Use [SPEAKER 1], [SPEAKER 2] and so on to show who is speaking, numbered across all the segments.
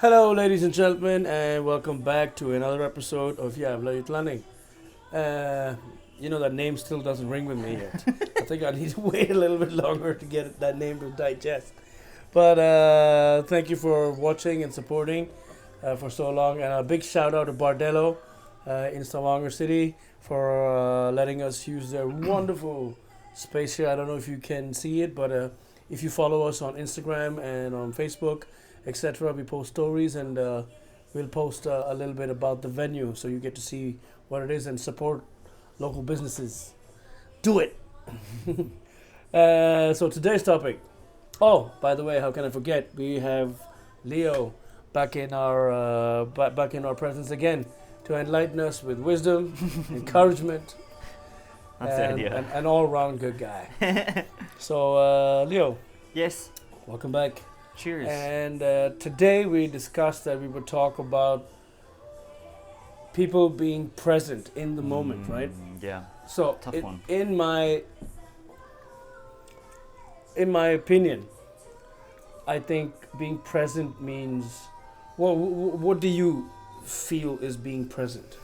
[SPEAKER 1] Hello, ladies and gentlemen, and welcome back to another episode of Jævla Utlending. That name still doesn't ring with me yet. I think I need to wait a little bit longer to get that name to digest. But thank you for watching and supporting for so long. And a big shout out to Bardello in Stavanger City for letting us use their wonderful space here. I don't know if you can see it, but if you follow us on Instagram and on Facebook, etc., we post stories and we'll post a little bit about the venue so you get to see what it is and support local businesses. Do it! So today's topic. Oh, by the way, how can I forget? We have Leo back in our presence again to enlighten us with wisdom, encouragement,
[SPEAKER 2] That's the idea.
[SPEAKER 1] an all-round good guy. So Leo,
[SPEAKER 2] Yes.
[SPEAKER 1] welcome back.
[SPEAKER 2] Cheers.
[SPEAKER 1] And today we discussed that we would talk about people being present in the moment, right?
[SPEAKER 2] Yeah.
[SPEAKER 1] So
[SPEAKER 2] Tough one.
[SPEAKER 1] in my opinion, I think being present means, well, what do you feel is being present?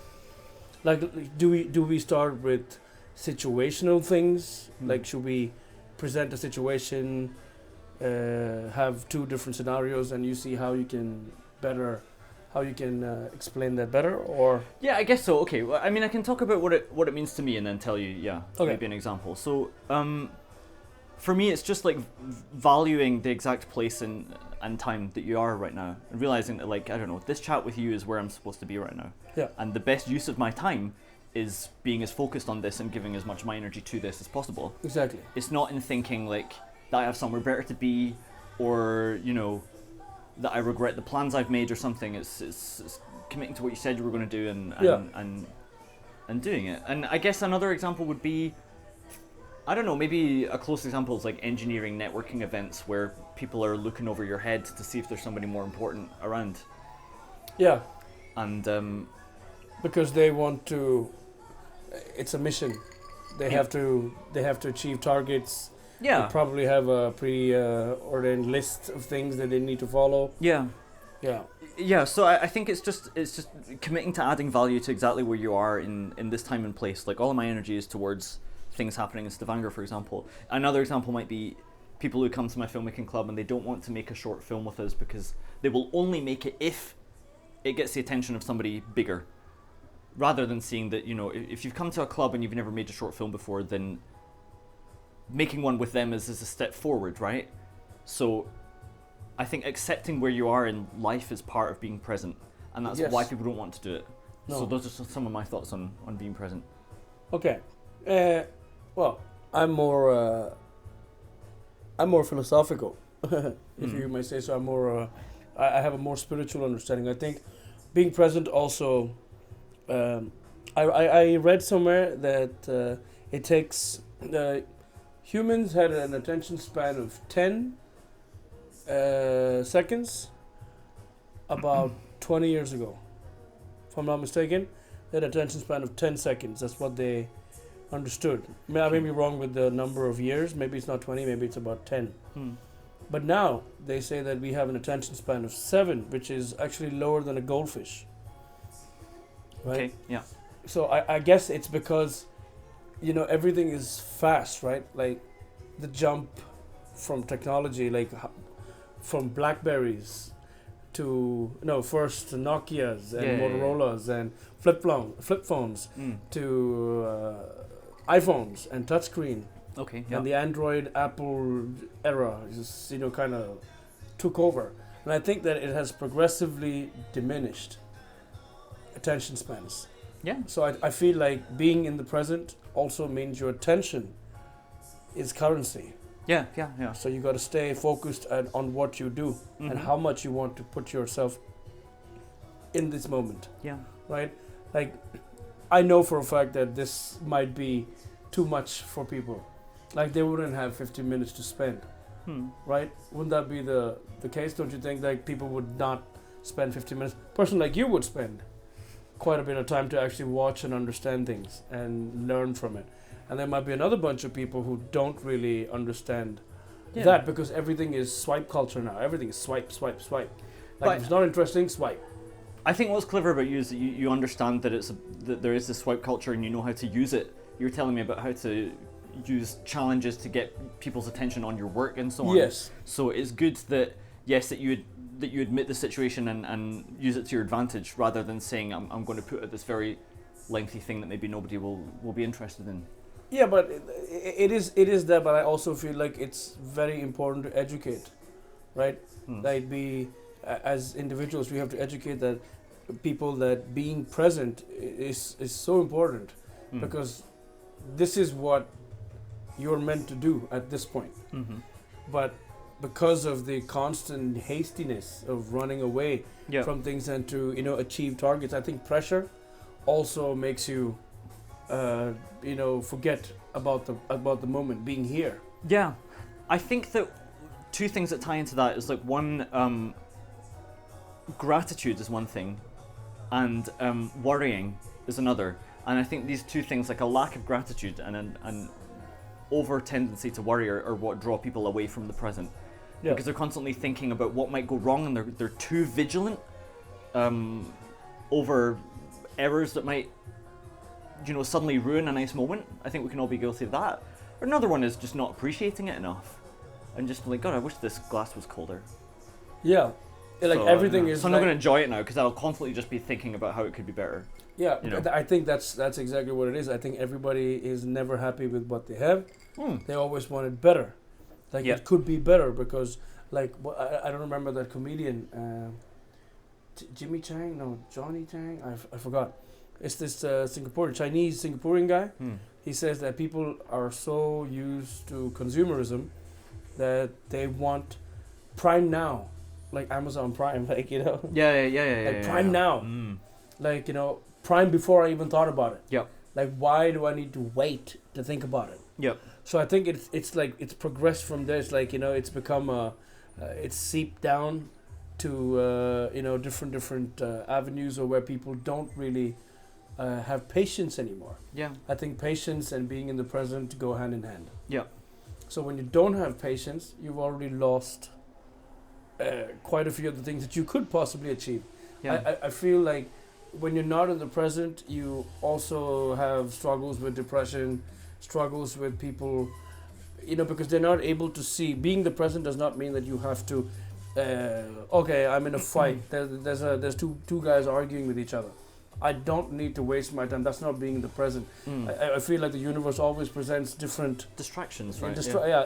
[SPEAKER 1] Like, do we start with situational things? Like, should we present a situation, have two different scenarios, and you see how you can explain that better, or
[SPEAKER 2] Yeah, I guess so. Okay. Well, I mean, I can talk about what it means to me, and then tell you,
[SPEAKER 1] Okay.
[SPEAKER 2] maybe an example. So, for me, it's just like valuing the exact place and time that you are right now, and realizing that, like, I don't know, this chat with you is where I'm supposed to be right now.
[SPEAKER 1] Yeah.
[SPEAKER 2] And the best use of my time is being as focused on this and giving as much of my energy to this as possible.
[SPEAKER 1] exactly.
[SPEAKER 2] It's not in thinking like that I have somewhere better to be, or that I regret the plans I've made or something. It's committing to what you said you were going to do and doing it. And I guess another example would be, I don't know, maybe a close example is like engineering networking events where people are looking over your head to see if there's somebody more important around.
[SPEAKER 1] Yeah,
[SPEAKER 2] And
[SPEAKER 1] because they want to. It's a mission. They
[SPEAKER 2] Yeah.
[SPEAKER 1] have to achieve targets.
[SPEAKER 2] yeah,
[SPEAKER 1] They probably have a pre-ordained list of things that they need to follow.
[SPEAKER 2] yeah.
[SPEAKER 1] Yeah.
[SPEAKER 2] Yeah, so I think it's just committing to adding value to exactly where you are in this time and place. Like, all of my energy is towards things happening in Stavanger, for example. Another example might be people who come to my filmmaking club and they don't want to make a short film with us because they will only make it if it gets the attention of somebody bigger. Rather than seeing that, if you've come to a club and you've never made a short film before, then making one with them is a step forward, right? So I think accepting where you are in life is part of being present, and that's
[SPEAKER 1] Yes.
[SPEAKER 2] why people don't want to do it.
[SPEAKER 1] No.
[SPEAKER 2] So those are some of my thoughts on being present.
[SPEAKER 1] Okay. Well, I'm more philosophical, if you may say so. I'm more. I have a more spiritual understanding. I think being present also. I read somewhere that it takes humans had an attention span of 10 seconds about 20 years ago. If I'm not mistaken, they had an attention span of 10 seconds. That's what they understood. I may be wrong with the number of years. Maybe it's not 20, maybe it's about 10. But now they say that we have an attention span of 7, which is actually lower than a goldfish. Right?
[SPEAKER 2] Okay, yeah.
[SPEAKER 1] So I guess it's because, everything is fast, right? Like the jump from technology, like from Blackberries to, first to Nokias and
[SPEAKER 2] Yeah.
[SPEAKER 1] Motorola's and flip phones to iPhones and touchscreen.
[SPEAKER 2] Okay, yeah.
[SPEAKER 1] And the Android Apple era just kind of took over, and I think that it has progressively diminished attention spans.
[SPEAKER 2] Yeah.
[SPEAKER 1] So I feel like being in the present also means your attention is currency.
[SPEAKER 2] Yeah.
[SPEAKER 1] So you got to stay focused on what you do and how much you want to put yourself in this moment,
[SPEAKER 2] Yeah.
[SPEAKER 1] right? Like, I know for a fact that this might be too much for people. Like, they wouldn't have 15 minutes to spend, right? Wouldn't that be the case? Don't you think like people would not spend 15 minutes? A person like you would spend quite a bit of time to actually watch and understand things and learn from it. And there might be another bunch of people who don't really understand that, because everything is swipe culture now. Everything is swipe, swipe, swipe. Like if it's not interesting, swipe.
[SPEAKER 2] I think what's clever about you is that you understand that that there is this swipe culture and you know how to use it. You were telling me about how to use challenges to get people's attention on your work and so on.
[SPEAKER 1] Yes.
[SPEAKER 2] So it's good that that you admit the situation and use it to your advantage rather than saying I'm going to put out this very lengthy thing that maybe nobody will be interested in.
[SPEAKER 1] Yeah, but it is that. But I also feel like it's very important to educate, right? Like as individuals, we have to educate that people that being present is so important because this is what you're meant to do at this point. But because of the constant hastiness of running away from things and to achieve targets, I think pressure also makes you forget about the moment, being here.
[SPEAKER 2] Yeah, I think that two things that tie into that is like one, gratitude is one thing, and worrying is another. And I think these two things, like a lack of gratitude and an over tendency to worry, are what draw people away from the present. Yeah. Because they're constantly thinking about what might go wrong, and they're too vigilant over errors that might suddenly ruin a nice moment. I think we can all be guilty of that. Or another one is just not appreciating it enough, and just like, God, I wish this glass was colder.
[SPEAKER 1] Yeah, like so, everything is.
[SPEAKER 2] So I'm not going to enjoy it now because I'll constantly just be thinking about how it could be better.
[SPEAKER 1] Yeah, I think that's exactly what it is. I think everybody is never happy with what they have. They always want it better. Like it could be better because, like, I don't remember that comedian, Jimmy Chang? No, Johnny Chang? I forgot. It's this Chinese Singaporean guy. He says that people are so used to consumerism that they want Prime Now, like Amazon Prime, like like Prime Now, like Prime before I even thought about it.
[SPEAKER 2] Yep.
[SPEAKER 1] Like, why do I need to wait to think about it?
[SPEAKER 2] Yep.
[SPEAKER 1] So I think it's like it's progressed from there. It's like it's become it's seeped down to different avenues or where people don't really have patience anymore.
[SPEAKER 2] Yeah.
[SPEAKER 1] I think patience and being in the present go hand in hand.
[SPEAKER 2] Yeah.
[SPEAKER 1] So when you don't have patience, you've already lost quite a few of the things that you could possibly achieve. Yeah. I feel like when you're not in the present, you also have struggles with depression, struggles with people, because they're not able to see. Being the present does not mean that you have to, okay, I'm in a fight. There's two guys arguing with each other. I don't need to waste my time. That's not being in the present. I feel like the universe always presents different
[SPEAKER 2] distractions, right?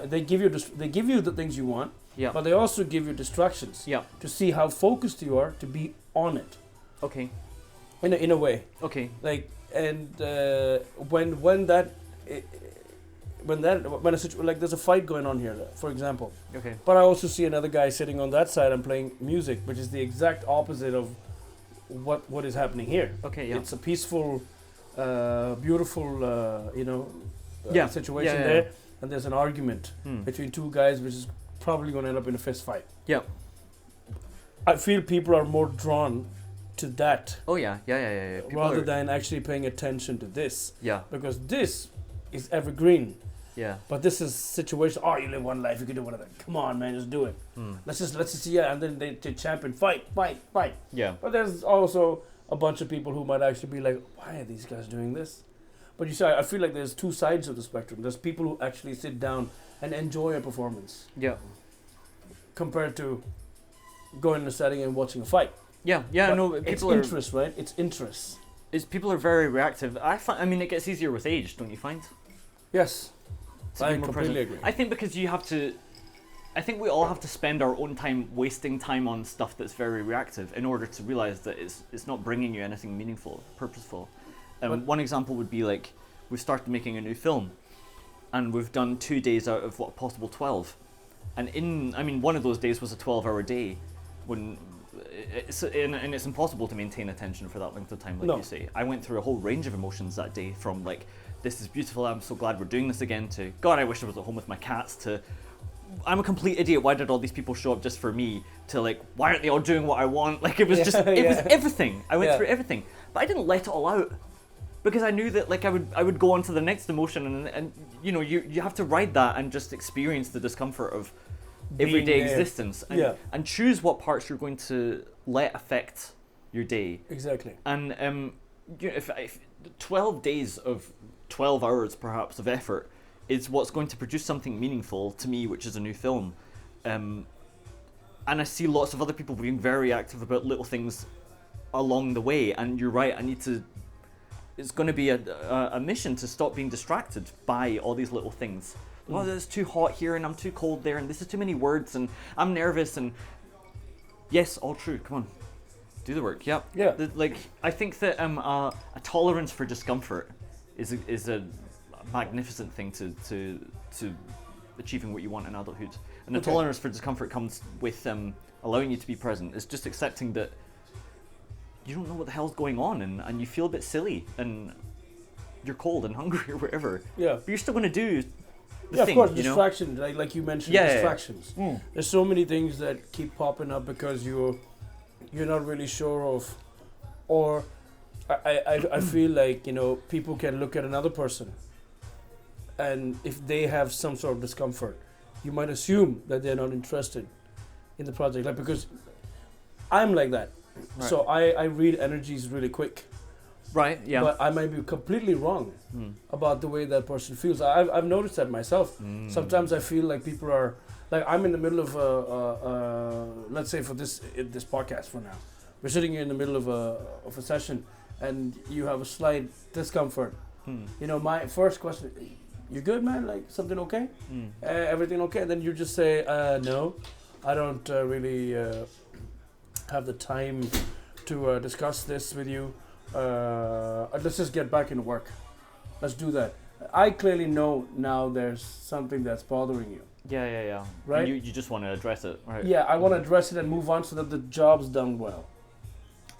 [SPEAKER 1] They give you the things you want, but they also give you distractions to see how focused you are to be on it.
[SPEAKER 2] Okay.
[SPEAKER 1] In a way.
[SPEAKER 2] Okay.
[SPEAKER 1] Like, and when there's a fight going on here, for example.
[SPEAKER 2] Okay.
[SPEAKER 1] But I also see another guy sitting on that side and playing music, which is the exact opposite of what is happening here.
[SPEAKER 2] Okay. Yeah.
[SPEAKER 1] It's a peaceful, beautiful, situation there, and there's an argument between two guys, which is probably going to end up in a fist fight.
[SPEAKER 2] Yeah.
[SPEAKER 1] I feel people are more drawn to that.
[SPEAKER 2] Oh yeah.
[SPEAKER 1] Rather than actually paying attention to this.
[SPEAKER 2] Yeah.
[SPEAKER 1] Because this is evergreen.
[SPEAKER 2] Yeah.
[SPEAKER 1] But this is situation. Oh, you live one life, you can do whatever. Come on, man, just do it. Let's just and then they champion fight.
[SPEAKER 2] Yeah.
[SPEAKER 1] But there's also a bunch of people who might actually be like, why are these guys doing this? But you see, I feel like there's two sides of the spectrum. There's people who actually sit down and enjoy a performance.
[SPEAKER 2] Yeah.
[SPEAKER 1] Compared to going in a setting and watching a fight.
[SPEAKER 2] Yeah.
[SPEAKER 1] But
[SPEAKER 2] no.
[SPEAKER 1] It's interest, right? It's interest.
[SPEAKER 2] People are very reactive. I mean, it gets easier with age, don't you find?
[SPEAKER 1] Yes. I completely
[SPEAKER 2] present.
[SPEAKER 1] agree.
[SPEAKER 2] I think because I think we all have to spend our own time wasting time on stuff that's very reactive in order to realize that it's not bringing you anything meaningful, purposeful. One example would be like, we've started making a new film, and we've done 2 days out of what possible 12, and one of those days was a 12-hour day, when it's impossible to maintain attention for that length of time, like you say. I went through a whole range of emotions that day, from like, this is beautiful, I'm so glad we're doing this again, to God, I wish I was at home with my cats, to I'm a complete idiot, why did all these people show up just for me, to like, why aren't they all doing what I want? Like, it was was everything. I went through everything, but I didn't let it all out, because I knew that like I would go on to the next emotion, and you have to ride that and just experience the discomfort of everyday
[SPEAKER 1] there.
[SPEAKER 2] existence, and,
[SPEAKER 1] Yeah.
[SPEAKER 2] and choose what parts you're going to let affect your day.
[SPEAKER 1] Exactly.
[SPEAKER 2] And if 12 days of 12 hours perhaps of effort is what's going to produce something meaningful to me, which is a new film, and I see lots of other people being very active about little things along the way, and you're right, it's going to be a mission to stop being distracted by all these little things. Oh, it's too hot here, and I'm too cold there, and this is too many words, and I'm nervous, and yes, all true, come on. Do the work. Yep.
[SPEAKER 1] Yeah.
[SPEAKER 2] I think that a tolerance for discomfort is a magnificent thing to achieving what you want in adulthood. And the tolerance for discomfort comes with allowing you to be present. It's just accepting that you don't know what the hell's going on, and you feel a bit silly, and you're cold and hungry or whatever.
[SPEAKER 1] Yeah.
[SPEAKER 2] But you're still going to do the
[SPEAKER 1] Yeah,
[SPEAKER 2] thing.
[SPEAKER 1] of course,
[SPEAKER 2] you know?
[SPEAKER 1] distractions, like you mentioned,
[SPEAKER 2] Yeah,
[SPEAKER 1] distractions.
[SPEAKER 2] Yeah.
[SPEAKER 1] There's so many things that keep popping up because you're not really sure of, or I feel like, people can look at another person, and if they have some sort of discomfort, you might assume that they're not interested in the project, like, because I'm like that.
[SPEAKER 2] Right.
[SPEAKER 1] So I read energies really quick.
[SPEAKER 2] Right. Yeah.
[SPEAKER 1] But I might be completely wrong about the way that person feels. I've noticed that myself. Sometimes I feel like people are, like, I'm in the middle of let's say for this podcast for now. We're sitting here in the middle of a session, and you have a slight discomfort. My first question, you good, man? Like, something okay? Everything okay? And then you just say, no, I don't really have the time to discuss this with you. Let's just get back into work. Let's do that. I clearly know now there's something that's bothering you.
[SPEAKER 2] Yeah.
[SPEAKER 1] Right?
[SPEAKER 2] And you just want to address it, right?
[SPEAKER 1] Yeah, I want to address it and move on so that the job's done well.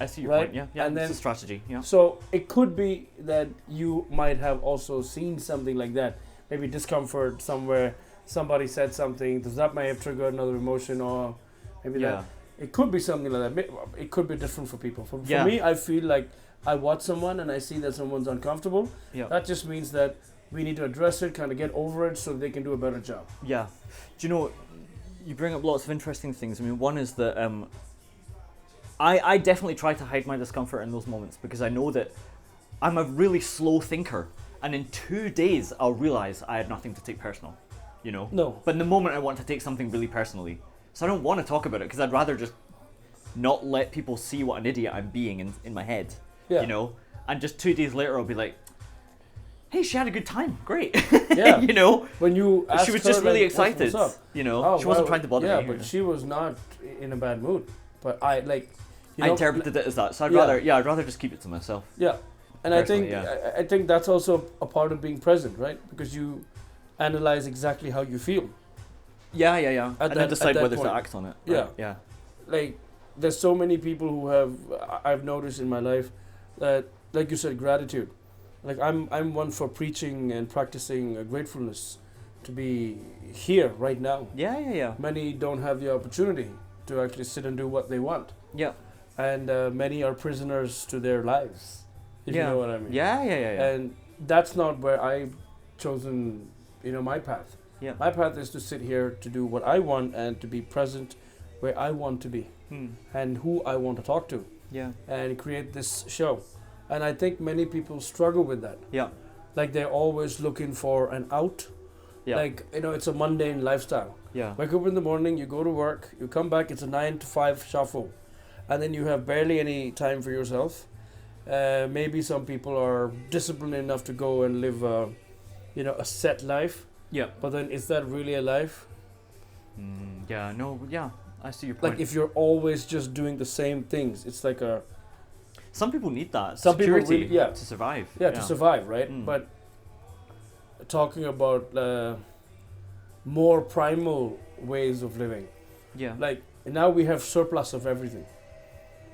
[SPEAKER 2] I see your
[SPEAKER 1] Right?
[SPEAKER 2] point. Yeah.
[SPEAKER 1] And
[SPEAKER 2] It's
[SPEAKER 1] then-
[SPEAKER 2] a strategy. Yeah.
[SPEAKER 1] So it could be that you might have also seen something like that. Maybe discomfort somewhere, somebody said something, that may have triggered another emotion, or maybe
[SPEAKER 2] Yeah.
[SPEAKER 1] that. It could be something like that. It could be different for people. For
[SPEAKER 2] Yeah.
[SPEAKER 1] me, I feel like I watch someone and I see that someone's uncomfortable.
[SPEAKER 2] Yeah.
[SPEAKER 1] That just means that we need to address it, kind of get over it so they can do a better job.
[SPEAKER 2] Yeah. Do you know, you bring up lots of interesting things. I mean, one is that I definitely try to hide my discomfort in those moments, because I know that I'm a really slow thinker, and in 2 days I'll realize I had nothing to take personal,
[SPEAKER 1] No.
[SPEAKER 2] But in the moment I want to take something really personally, so I don't want to talk about it, because I'd rather just not let people see what an idiot I'm being in my head,
[SPEAKER 1] Yeah.
[SPEAKER 2] And just 2 days later I'll be like, hey, she had a good time, great.
[SPEAKER 1] Yeah. When you asked
[SPEAKER 2] She was
[SPEAKER 1] her,
[SPEAKER 2] just really
[SPEAKER 1] like,
[SPEAKER 2] excited,
[SPEAKER 1] what's up? Oh,
[SPEAKER 2] she wasn't trying to bother me.
[SPEAKER 1] Yeah, but she was not in a bad mood. But I
[SPEAKER 2] interpreted it as that, so I'd rather just keep it to myself.
[SPEAKER 1] Yeah, and I think
[SPEAKER 2] Personally,
[SPEAKER 1] I think that's also a part of being present, right? Because you analyze exactly how you feel.
[SPEAKER 2] Yeah.
[SPEAKER 1] At
[SPEAKER 2] And then decide
[SPEAKER 1] that
[SPEAKER 2] whether
[SPEAKER 1] point.
[SPEAKER 2] to act on it.
[SPEAKER 1] Yeah.
[SPEAKER 2] Right? Yeah.
[SPEAKER 1] Like, there's so many people who I've noticed in my life that, like you said, gratitude. Like, I'm one for preaching and practicing gratefulness to be here right now.
[SPEAKER 2] Yeah.
[SPEAKER 1] Many don't have the opportunity to actually sit and do what they want.
[SPEAKER 2] Yeah.
[SPEAKER 1] And many are prisoners to their lives, if you know what I mean.
[SPEAKER 2] Yeah.
[SPEAKER 1] And that's not where I've chosen, my path.
[SPEAKER 2] Yeah.
[SPEAKER 1] My path is to sit here to do what I want and to be present where I want to be and who I want to talk to
[SPEAKER 2] Yeah.
[SPEAKER 1] and create this show. And I think many people struggle with that.
[SPEAKER 2] Yeah.
[SPEAKER 1] Like, they're always looking for an out.
[SPEAKER 2] Yeah.
[SPEAKER 1] Like, it's a mundane lifestyle.
[SPEAKER 2] Yeah.
[SPEAKER 1] Wake up in the morning, you go to work, you come back, it's a 9 to 5 shuffle. And then you have barely any time for yourself. Maybe some people are disciplined enough to go and live a set life.
[SPEAKER 2] Yeah.
[SPEAKER 1] But then, is that really a life?
[SPEAKER 2] Yeah. No. Yeah. I see your point.
[SPEAKER 1] Like, if you're always just doing the same things, it's like a...
[SPEAKER 2] Some people need that
[SPEAKER 1] Some people
[SPEAKER 2] security
[SPEAKER 1] really- yeah.
[SPEAKER 2] to survive.
[SPEAKER 1] Yeah, to survive, right?
[SPEAKER 2] Mm.
[SPEAKER 1] But talking about more primal ways of living.
[SPEAKER 2] Yeah.
[SPEAKER 1] Like, now we have surplus of everything.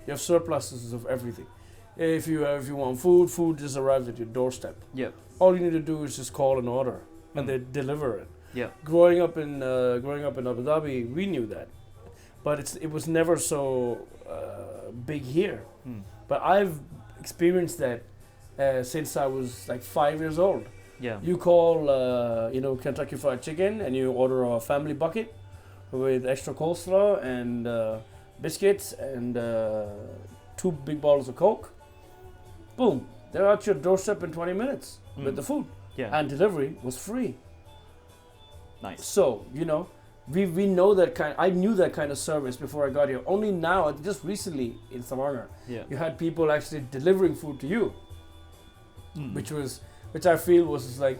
[SPEAKER 1] You have surpluses of everything. If you want food just arrives at your doorstep.
[SPEAKER 2] Yeah.
[SPEAKER 1] All you need to do is just call an order, and they deliver it.
[SPEAKER 2] Yeah.
[SPEAKER 1] Growing up in Abu Dhabi, we knew that, but it was never so big here. But I've experienced that since I was like 5 years old.
[SPEAKER 2] Yeah.
[SPEAKER 1] You call Kentucky Fried Chicken and you order a family bucket, with extra coleslaw and biscuits and 2 big bottles of Coke. Boom, they're at your doorstep in 20 minutes with the food.
[SPEAKER 2] Yeah.
[SPEAKER 1] And delivery was free.
[SPEAKER 2] Nice.
[SPEAKER 1] So, we know that kind. I knew that kind of service before I got here. Only now, just recently in Stavanger, you had people actually delivering food to you, which I feel was just like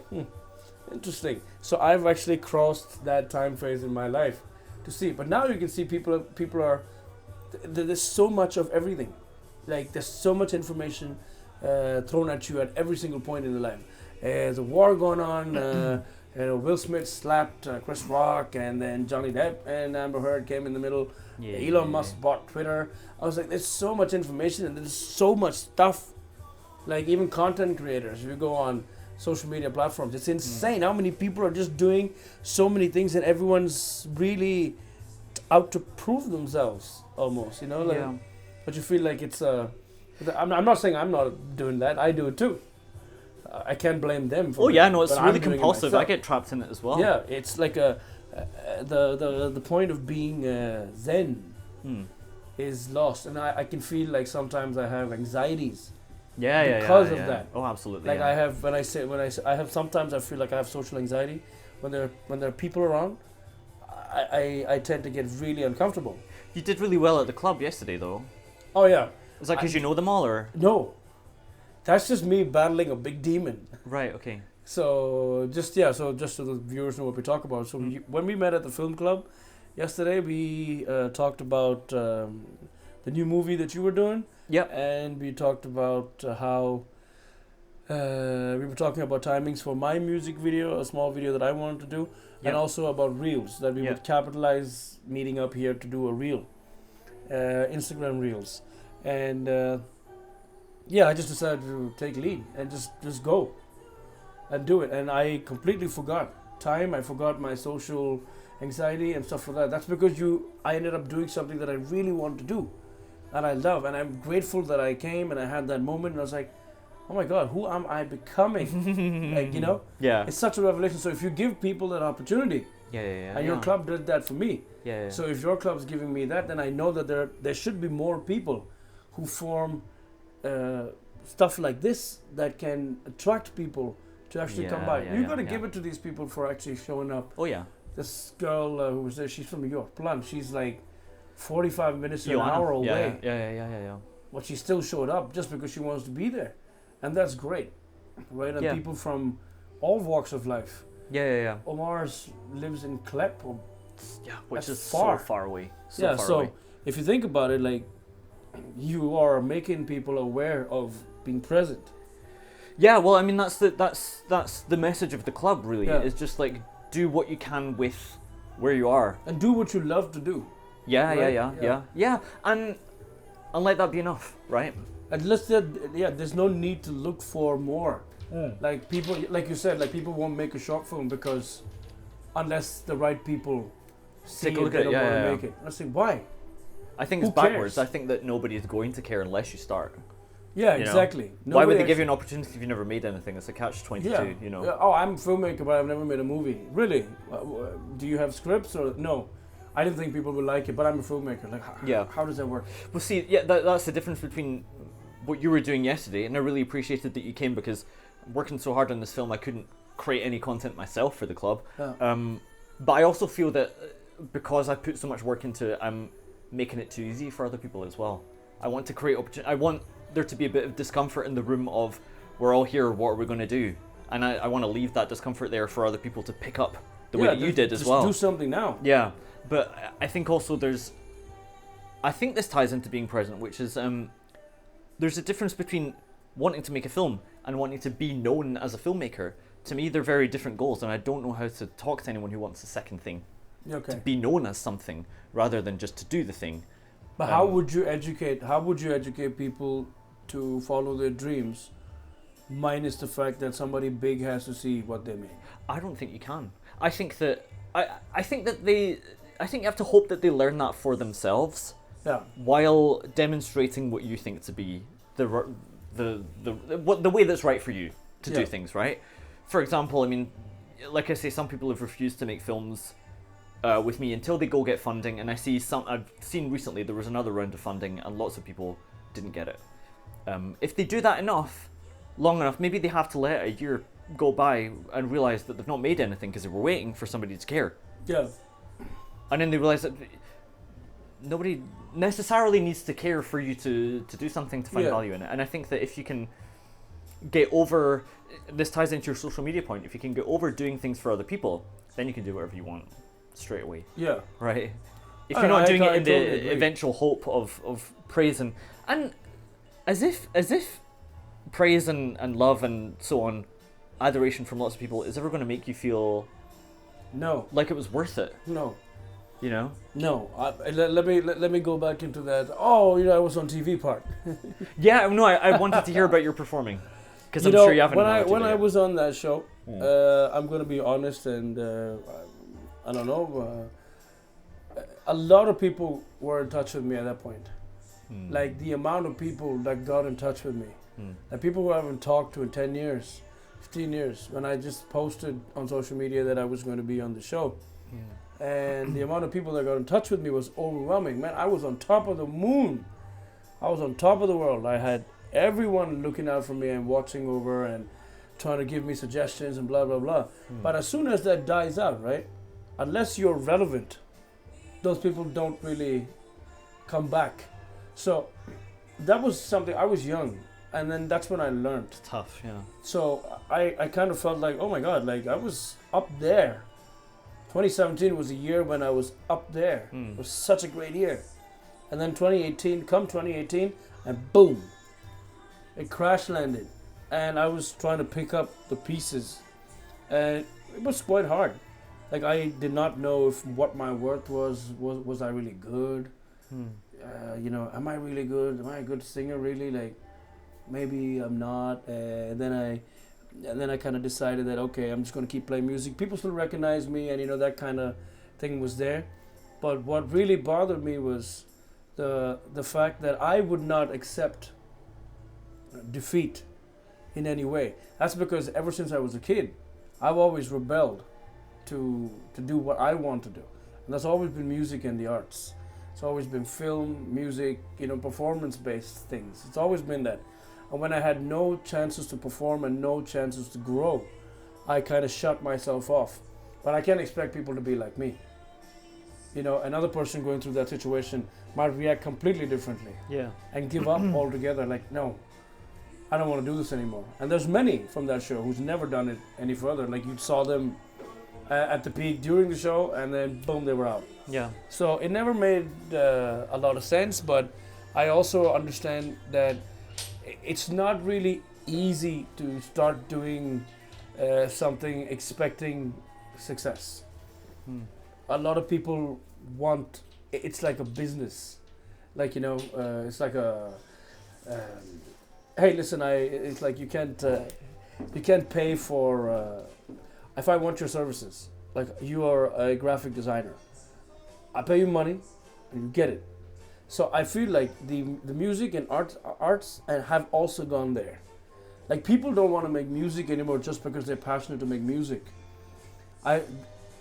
[SPEAKER 1] interesting. So I've actually crossed that time phase in my life to see. But now you can see people are. There's so much of everything, like there's so much information thrown at you at every single point in the life. There's a war going on. Will Smith slapped Chris Rock, and then Johnny Depp and Amber Heard came in the middle. Elon Musk bought Twitter. I was like, there's so much information and there's so much stuff. Like even content creators, if you go on social media platforms, it's insane how many people are just doing so many things, and everyone's really out to prove themselves almost. But you feel like it's I'm not saying I'm not doing that. I do it too. I can't blame them for it.
[SPEAKER 2] No, it's really compulsive. I get trapped in it as well.
[SPEAKER 1] Yeah, it's like the point of being zen is lost, and I can feel like sometimes I have anxieties because of that.
[SPEAKER 2] Oh, absolutely.
[SPEAKER 1] Like I have I have sometimes I feel like I have social anxiety when there are people around. I tend to get really uncomfortable.
[SPEAKER 2] You did really well at the club yesterday, though.
[SPEAKER 1] Oh yeah.
[SPEAKER 2] Is that because you know them all, or
[SPEAKER 1] no? That's just me battling a big demon.
[SPEAKER 2] Right. Okay.
[SPEAKER 1] So just so the viewers know what we talk about. So when we met at the film club yesterday, we talked about the new movie that you were doing.
[SPEAKER 2] Yeah.
[SPEAKER 1] And we talked about how we were talking about timings for my music video, a small video that I wanted to do, and also about reels that we would capitalize meeting up here to do a reel, Instagram reels, and. I just decided to take lead and just go and do it. And I completely forgot time. I forgot my social anxiety and stuff like that. That's because I ended up doing something that I really wanted to do and I love. And I'm grateful that I came and I had that moment. And I was like, oh my God, who am I becoming?
[SPEAKER 2] Yeah.
[SPEAKER 1] It's such a revelation. So if you give people that opportunity, and your club did that for me. So if your club's giving me that, then I know that there should be more people who form stuff like this that can attract people to actually come by. You got to give it to these people for actually showing up.
[SPEAKER 2] Oh yeah.
[SPEAKER 1] This girl who was there, she's from New York, Plum. She's like 45 minutes to an hour away.
[SPEAKER 2] Yeah.
[SPEAKER 1] But she still showed up just because she wants to be there, and that's great, right? And people from all walks of life.
[SPEAKER 2] Yeah.
[SPEAKER 1] Omar's lives in Klepp.
[SPEAKER 2] Which is
[SPEAKER 1] far.
[SPEAKER 2] so far away.
[SPEAKER 1] So if you think about it, like. You are making people aware of being present.
[SPEAKER 2] Yeah, well, I mean that's the message of the club, really. It's just like do what you can with where you are
[SPEAKER 1] and do what you love to do.
[SPEAKER 2] Yeah, and let that be enough, right?
[SPEAKER 1] And there's no need to look for more. Like people, like you said, like people won't make a short film because unless the right people
[SPEAKER 2] take a look at it,
[SPEAKER 1] make it. I say why.
[SPEAKER 2] I think it's backwards. I think that nobody is going to care unless you start.
[SPEAKER 1] Yeah, exactly.
[SPEAKER 2] Why would they give you an opportunity if you never made anything? It's a catch-22,
[SPEAKER 1] Oh, I'm a filmmaker, but I've never made a movie. Really? Do you have scripts or no? I didn't think people would like it, but I'm a filmmaker. Like, how does that work?
[SPEAKER 2] Well, see, that's the difference between what you were doing yesterday, and I really appreciated that you came because I'm working so hard on this film, I couldn't create any content myself for the club. But I also feel that because I put so much work into it, I'm making it too easy for other people as well. I want to create opportunity. I want there to be a bit of discomfort in the room of we're all here, what are we going to do? And I want to leave that discomfort there for other people to pick up the way that you did as well.
[SPEAKER 1] Do something now.
[SPEAKER 2] Yeah, but I think also I think this ties into being present, which is there's a difference between wanting to make a film and wanting to be known as a filmmaker. To me, they're very different goals, and I don't know how to talk to anyone who wants the second thing. To be known as something rather than just to do the thing.
[SPEAKER 1] But how would you educate people to follow their dreams minus the fact that somebody big has to see what they make?
[SPEAKER 2] I don't think you can. I think that you have to hope that they learn that for themselves. While demonstrating what you think to be the way that's right for you to do things, right? For example, I mean, like I say, some people have refused to make films with me until they go get funding. And I've seen recently there was another round of funding and lots of people didn't get it. If they do that long enough, maybe they have to let a year go by and realize that they've not made anything because they were waiting for somebody to care.
[SPEAKER 1] Yeah.
[SPEAKER 2] And then they realize that nobody necessarily needs to care for you to do something to find value in it. And I think that if you can get over, this ties into your social media point, if you can get over doing things for other people, then you can do whatever you want straight away.
[SPEAKER 1] Yeah.
[SPEAKER 2] Right? If you're not doing it in the eventual hope of praise and as if praise and love and so on, adoration from lots of people is ever going to make you feel like it was worth it.
[SPEAKER 1] No.
[SPEAKER 2] You know?
[SPEAKER 1] No. Let me go back into that. Oh, I was on TV part.
[SPEAKER 2] Yeah, no, I wanted to hear about your performing. Because I'm sure you haven't.
[SPEAKER 1] When I was on that show, I'm going to be honest and I don't know. A lot of people were in touch with me at that point. Like the amount of people that got in touch with me. Like people who I haven't talked to in 10 years, 15 years, when I just posted on social media that I was going to be on the show. And the amount of people that got in touch with me was overwhelming. Man, I was on top of the moon. I was on top of the world. I had everyone looking out for me and watching over and trying to give me suggestions and blah, blah, blah. But as soon as that dies out, right, unless you're relevant, those people don't really come back. So that was something, I was young. And then that's when I learned.
[SPEAKER 2] It's tough, yeah.
[SPEAKER 1] So I kind of felt like, oh my God, like I was up there. 2017 was a year when I was up there. It was such a great year. And then 2018, and boom, it crash landed. And I was trying to pick up the pieces. And it was quite hard. Like I did not know if what my worth was I really good? Am I really good? Am I a good singer really? Like maybe I'm not. And then I kind of decided that, okay, I'm just going to keep playing music. People still recognize me and, that kind of thing was there. But what really bothered me was the fact that I would not accept defeat in any way. That's because ever since I was a kid, I've always rebelled to do what I want to do. And that's always been music and the arts. It's always been film, music, performance-based things. It's always been that. And when I had no chances to perform and no chances to grow, I kind of shut myself off. But I can't expect people to be like me. Another person going through that situation might react completely differently.
[SPEAKER 2] Yeah.
[SPEAKER 1] And give up altogether. Like, no, I don't want to do this anymore. And there's many from that show who's never done it any further. Like you saw them at the peak during the show and then boom, they were out.
[SPEAKER 2] Yeah.
[SPEAKER 1] So it never made a lot of sense, but I also understand that it's not really easy to start doing something expecting success. A lot of people want, it's like a business. Like, it's like a, hey, listen, it's like you can't pay for, if I want your services, like you are a graphic designer, I pay you money and you get it. So I feel like the music and arts have also gone there. Like people don't want to make music anymore just because they're passionate to make music.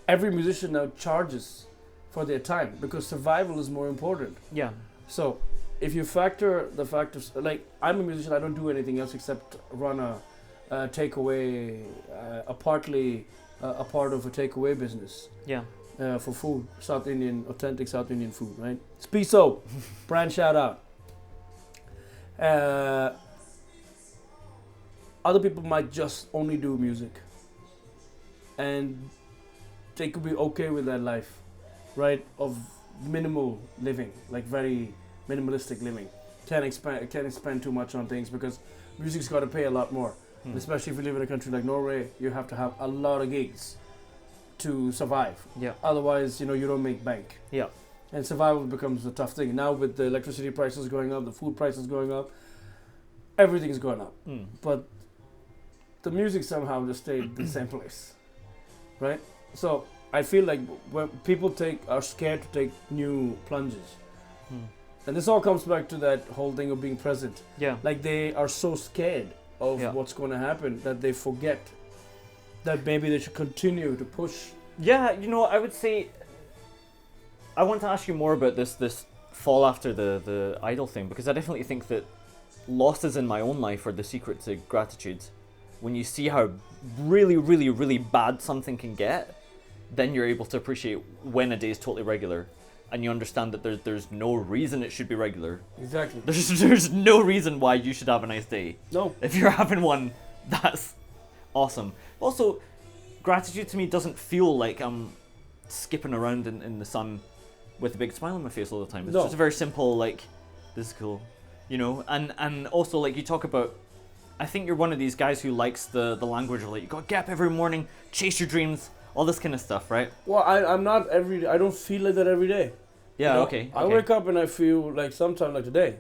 [SPEAKER 1] Every musician now charges for their time because survival is more important.
[SPEAKER 2] Yeah.
[SPEAKER 1] So if you factor the factors, like I'm a musician, I don't do anything else except run a takeaway, a part of a takeaway business.
[SPEAKER 2] Yeah.
[SPEAKER 1] For food, authentic South Indian food, right? Spiso, brand shout out. Other people might just only do music, and they could be okay with that life, right? Of minimal living, like very minimalistic living. Can't spend too much on things because music's got to pay a lot more. And especially if you live in a country like Norway, you have to have a lot of gigs to survive.
[SPEAKER 2] Yeah.
[SPEAKER 1] Otherwise, you don't make bank.
[SPEAKER 2] Yeah.
[SPEAKER 1] And survival becomes a tough thing. Now with the electricity prices going up, the food prices going up, everything's going up. But the music somehow just stayed the same place, right? So I feel like when people are scared to take new plunges. And this all comes back to that whole thing of being present.
[SPEAKER 2] Yeah.
[SPEAKER 1] Like they are so scared of what's going to happen that they forget that maybe they should continue to push.
[SPEAKER 2] Yeah, I would say I want to ask you more about this fall after the idol thing, because I definitely think that losses in my own life are the secret to gratitude. When you see how really, really, really bad something can get, then you're able to appreciate when a day is totally regular, and you understand that there's no reason it should be regular.
[SPEAKER 1] Exactly.
[SPEAKER 2] There's no reason why you should have a nice day.
[SPEAKER 1] No.
[SPEAKER 2] If you're having one, that's awesome. Also, gratitude to me doesn't feel like I'm skipping around in the sun with a big smile on my face all the time. It's just a very simple, like, this is cool, you know? And also, like, you talk about, I think you're one of these guys who likes the language of, like, you gotta get up every morning, chase your dreams, all this kind of stuff, right?
[SPEAKER 1] Well, I'm not I don't feel like that every day.
[SPEAKER 2] Yeah,
[SPEAKER 1] You know?
[SPEAKER 2] okay.
[SPEAKER 1] I wake up and I feel like sometime like today.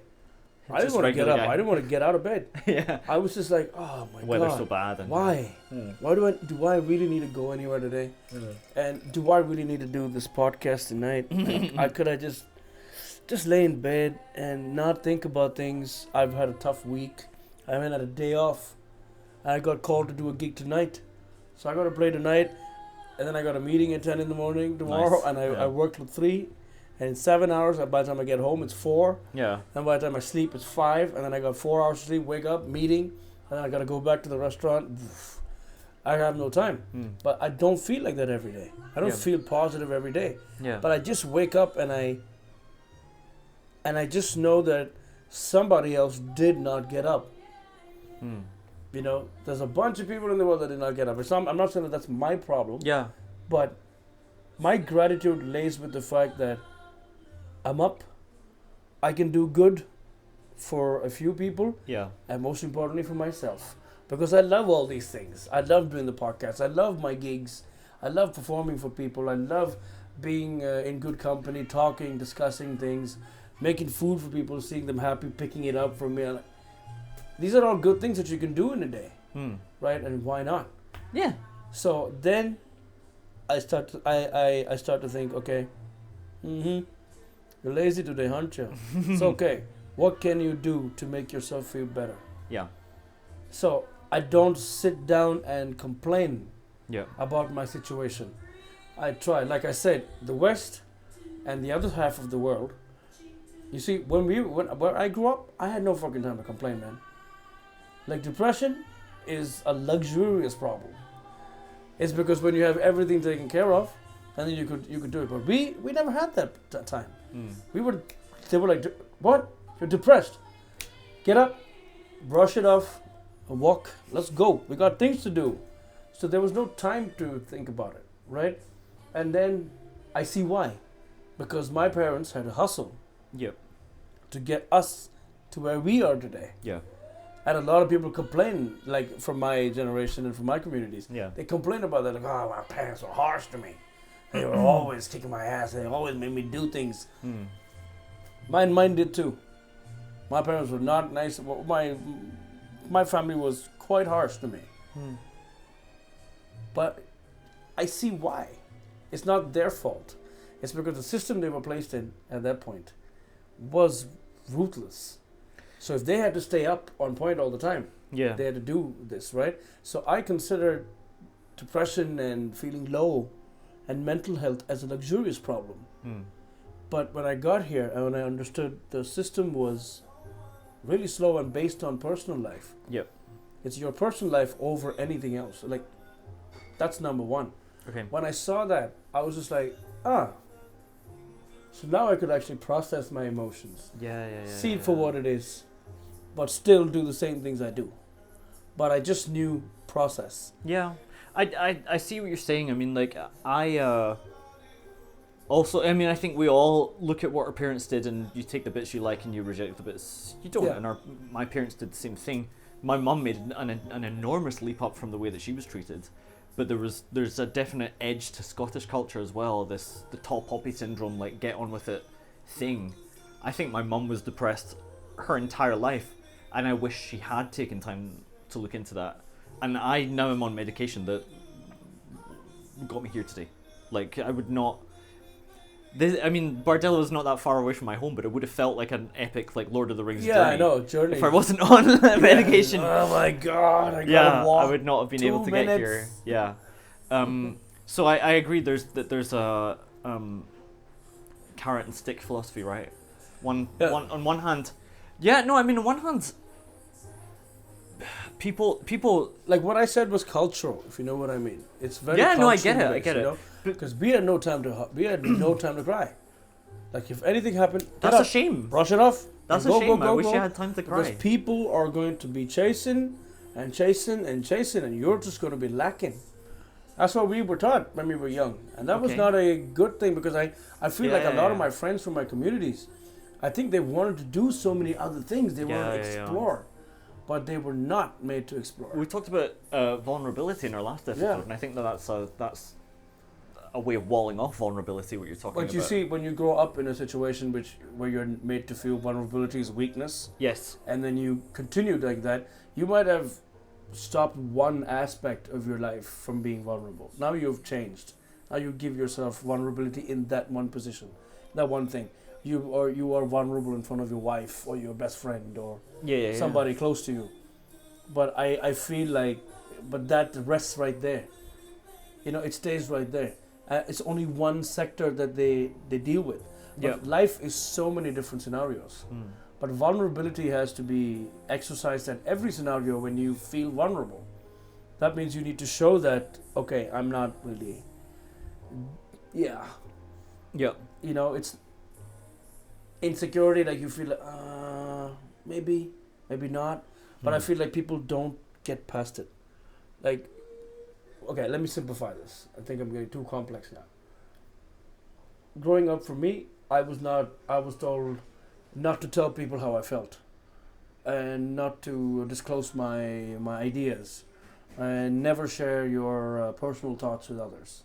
[SPEAKER 1] I didn't
[SPEAKER 2] Just
[SPEAKER 1] want to get
[SPEAKER 2] regular
[SPEAKER 1] up.
[SPEAKER 2] guy.
[SPEAKER 1] I didn't want to get out of bed.
[SPEAKER 2] Yeah.
[SPEAKER 1] I was just like, oh my
[SPEAKER 2] Weather's
[SPEAKER 1] god.
[SPEAKER 2] so bad. And
[SPEAKER 1] Why? Why do I really need to go anywhere today? And do I really need to do this podcast tonight? Could I just lay in bed and not think about things? I've had a tough week. I haven't had a day off. I got called to do a gig tonight, so I got to play tonight, and then I got a meeting at 10 in the morning tomorrow,
[SPEAKER 2] Nice.
[SPEAKER 1] and I
[SPEAKER 2] Yeah.
[SPEAKER 1] worked till 3, and in 7 hours, by the time I get home, it's 4,
[SPEAKER 2] Yeah.
[SPEAKER 1] and by the time I sleep, it's 5, and then I got 4 hours sleep, wake up, meeting, and then I got to go back to the restaurant. I have no time, but I don't feel like that every day. I don't
[SPEAKER 2] Yeah.
[SPEAKER 1] feel positive every day,
[SPEAKER 2] Yeah.
[SPEAKER 1] but I just wake up and I just know that somebody else did not get up. You know, there's a bunch of people in the world that did not get up. I'm not saying that that's my problem,
[SPEAKER 2] Yeah.
[SPEAKER 1] but my gratitude lays with the fact that I'm up, I can do good for a few people,
[SPEAKER 2] Yeah.
[SPEAKER 1] and most importantly for myself. Because I love all these things. I love doing the podcast. I love my gigs. I love performing for people. I love being in good company, talking, discussing things, making food for people, seeing them happy, picking it up from me. These are all good things that you can do in a day, right? And why not?
[SPEAKER 2] Yeah.
[SPEAKER 1] So then I start to think, okay, you're lazy today, aren't you? It's okay. What can you do to make yourself feel better?
[SPEAKER 2] Yeah.
[SPEAKER 1] So I don't sit down and complain
[SPEAKER 2] Yeah.
[SPEAKER 1] about my situation. I try, like I said, the West and the other half of the world. You see, when I grew up, I had no fucking time to complain, man. Like, depression is a luxurious problem. It's because when you have everything taken care of, and then you could do it. But we never had that time. They were like, what? You're depressed. Get up, brush it off, and walk. Let's go. We got things to do. So there was no time to think about it, right? And then I see why. Because my parents had to hustle
[SPEAKER 2] Yep.
[SPEAKER 1] to get us to where we are today.
[SPEAKER 2] Yeah.
[SPEAKER 1] And a lot of people complain, like from my generation and from my communities.
[SPEAKER 2] Yeah.
[SPEAKER 1] They complain about that, like, oh, my parents were harsh to me. They were always kicking my ass. They always made me do things. Mine did too. My parents were not nice. Well, my family was quite harsh to me. But I see why. It's not their fault. It's because the system they were placed in at that point was ruthless. So if they had to stay up on point all the time,
[SPEAKER 2] Yeah.
[SPEAKER 1] they had to do this, right? So I consider depression and feeling low and mental health as a luxurious problem. But when I got here and when I understood the system was really slow and based on personal life,
[SPEAKER 2] Yep.
[SPEAKER 1] it's your personal life over anything else. Like, that's number one.
[SPEAKER 2] Okay.
[SPEAKER 1] When I saw that, I was just like, so now I could actually process my emotions,
[SPEAKER 2] Yeah.
[SPEAKER 1] see it for what it is, but still do the same things I do. But I just knew process.
[SPEAKER 2] Yeah, I see what you're saying. I mean, like, also, I mean, I think we all look at what our parents did, and you take the bits you like and you reject the bits you don't.
[SPEAKER 1] Yeah.
[SPEAKER 2] And my parents did the same thing. My mum made an enormous leap up from the way that she was treated, but there's a definite edge to Scottish culture as well. The tall poppy syndrome, like, get on with it thing. I think my mum was depressed her entire life, and I wish she had taken time to look into that. And I now am on medication that got me here today. Like, I would not. I mean, Bardello is not that far away from my home, but it would have felt like an epic, like, Lord of the Rings
[SPEAKER 1] Yeah,
[SPEAKER 2] journey.
[SPEAKER 1] I know, journey.
[SPEAKER 2] If I wasn't on medication.
[SPEAKER 1] Oh my god, I gotta walk.
[SPEAKER 2] I would not have been able to
[SPEAKER 1] 2
[SPEAKER 2] get here.
[SPEAKER 1] minutes.
[SPEAKER 2] Yeah. So I agree. There's a carrot and stick philosophy, right? On one hand, on one hand, people.
[SPEAKER 1] Like what I said was cultural, if you know what I mean. It's very
[SPEAKER 2] Yeah, no, I get
[SPEAKER 1] cultural
[SPEAKER 2] it, I get
[SPEAKER 1] based,
[SPEAKER 2] it.
[SPEAKER 1] Because we had no time to cry. Like if anything happened,
[SPEAKER 2] That's a shame.
[SPEAKER 1] brush it off.
[SPEAKER 2] That's
[SPEAKER 1] and
[SPEAKER 2] a
[SPEAKER 1] go,
[SPEAKER 2] shame.
[SPEAKER 1] Go, go,
[SPEAKER 2] I wish
[SPEAKER 1] go,
[SPEAKER 2] you had time to cry.
[SPEAKER 1] Because people are going to be chasing, and you're just going to be lacking. That's what we were taught when we were young, and that was not a good thing, because I feel like a lot of my friends from my communities, I think they wanted to do so many other things. They wanted to explore, but they were not made to explore.
[SPEAKER 2] We talked about vulnerability in our last episode, and I think that's a way of walling off vulnerability. What you're talking about.
[SPEAKER 1] But you see, when you grow up in a situation where you're made to feel vulnerability is weakness,
[SPEAKER 2] yes,
[SPEAKER 1] and then you continue like that, you might have stopped one aspect of your life from being vulnerable. Now you've changed. Now you give yourself vulnerability in that one position, that one thing. You are vulnerable in front of your wife or your best friend or somebody close to you. But I feel like, but that rests right there. It stays right there. It's only one sector that they deal with. But life is so many different scenarios. But vulnerability has to be exercised at every scenario when you feel vulnerable. That means you need to show that, okay, I'm not really... Yeah. It's insecurity, like you feel like, maybe not. But I feel like people don't get past it. Like, okay, let me simplify this. I think I'm getting too complex now. Growing up for me, I was told not to tell people how I felt, and not to disclose my ideas, and never share your personal thoughts with others.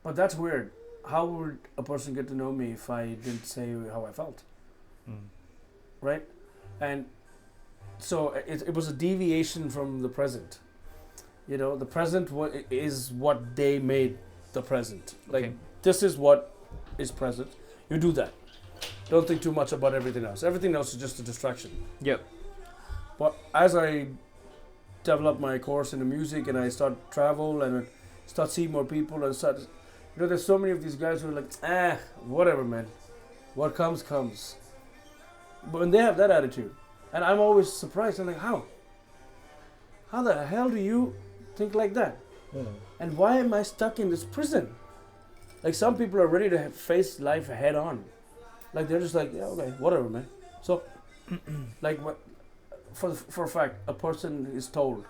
[SPEAKER 1] But that's weird. How would a person get to know me if I didn't say how I felt? Right? And so it was a deviation from the present. The present is what they made the present. Like, this is what is present. You do that. Don't think too much about everything else. Everything else is just a distraction.
[SPEAKER 2] Yep.
[SPEAKER 1] But as I develop my course in the music and I start travel and start seeing more people and start... there's so many of these guys who are like, whatever, man. What comes, comes. But when they have that attitude, and I'm always surprised, I'm like, how? How the hell do you think like that? And why am I stuck in this prison? Like, some people are ready to face life head on. Like, they're just like, yeah, okay, whatever, man. So, like, for a fact, a person is told,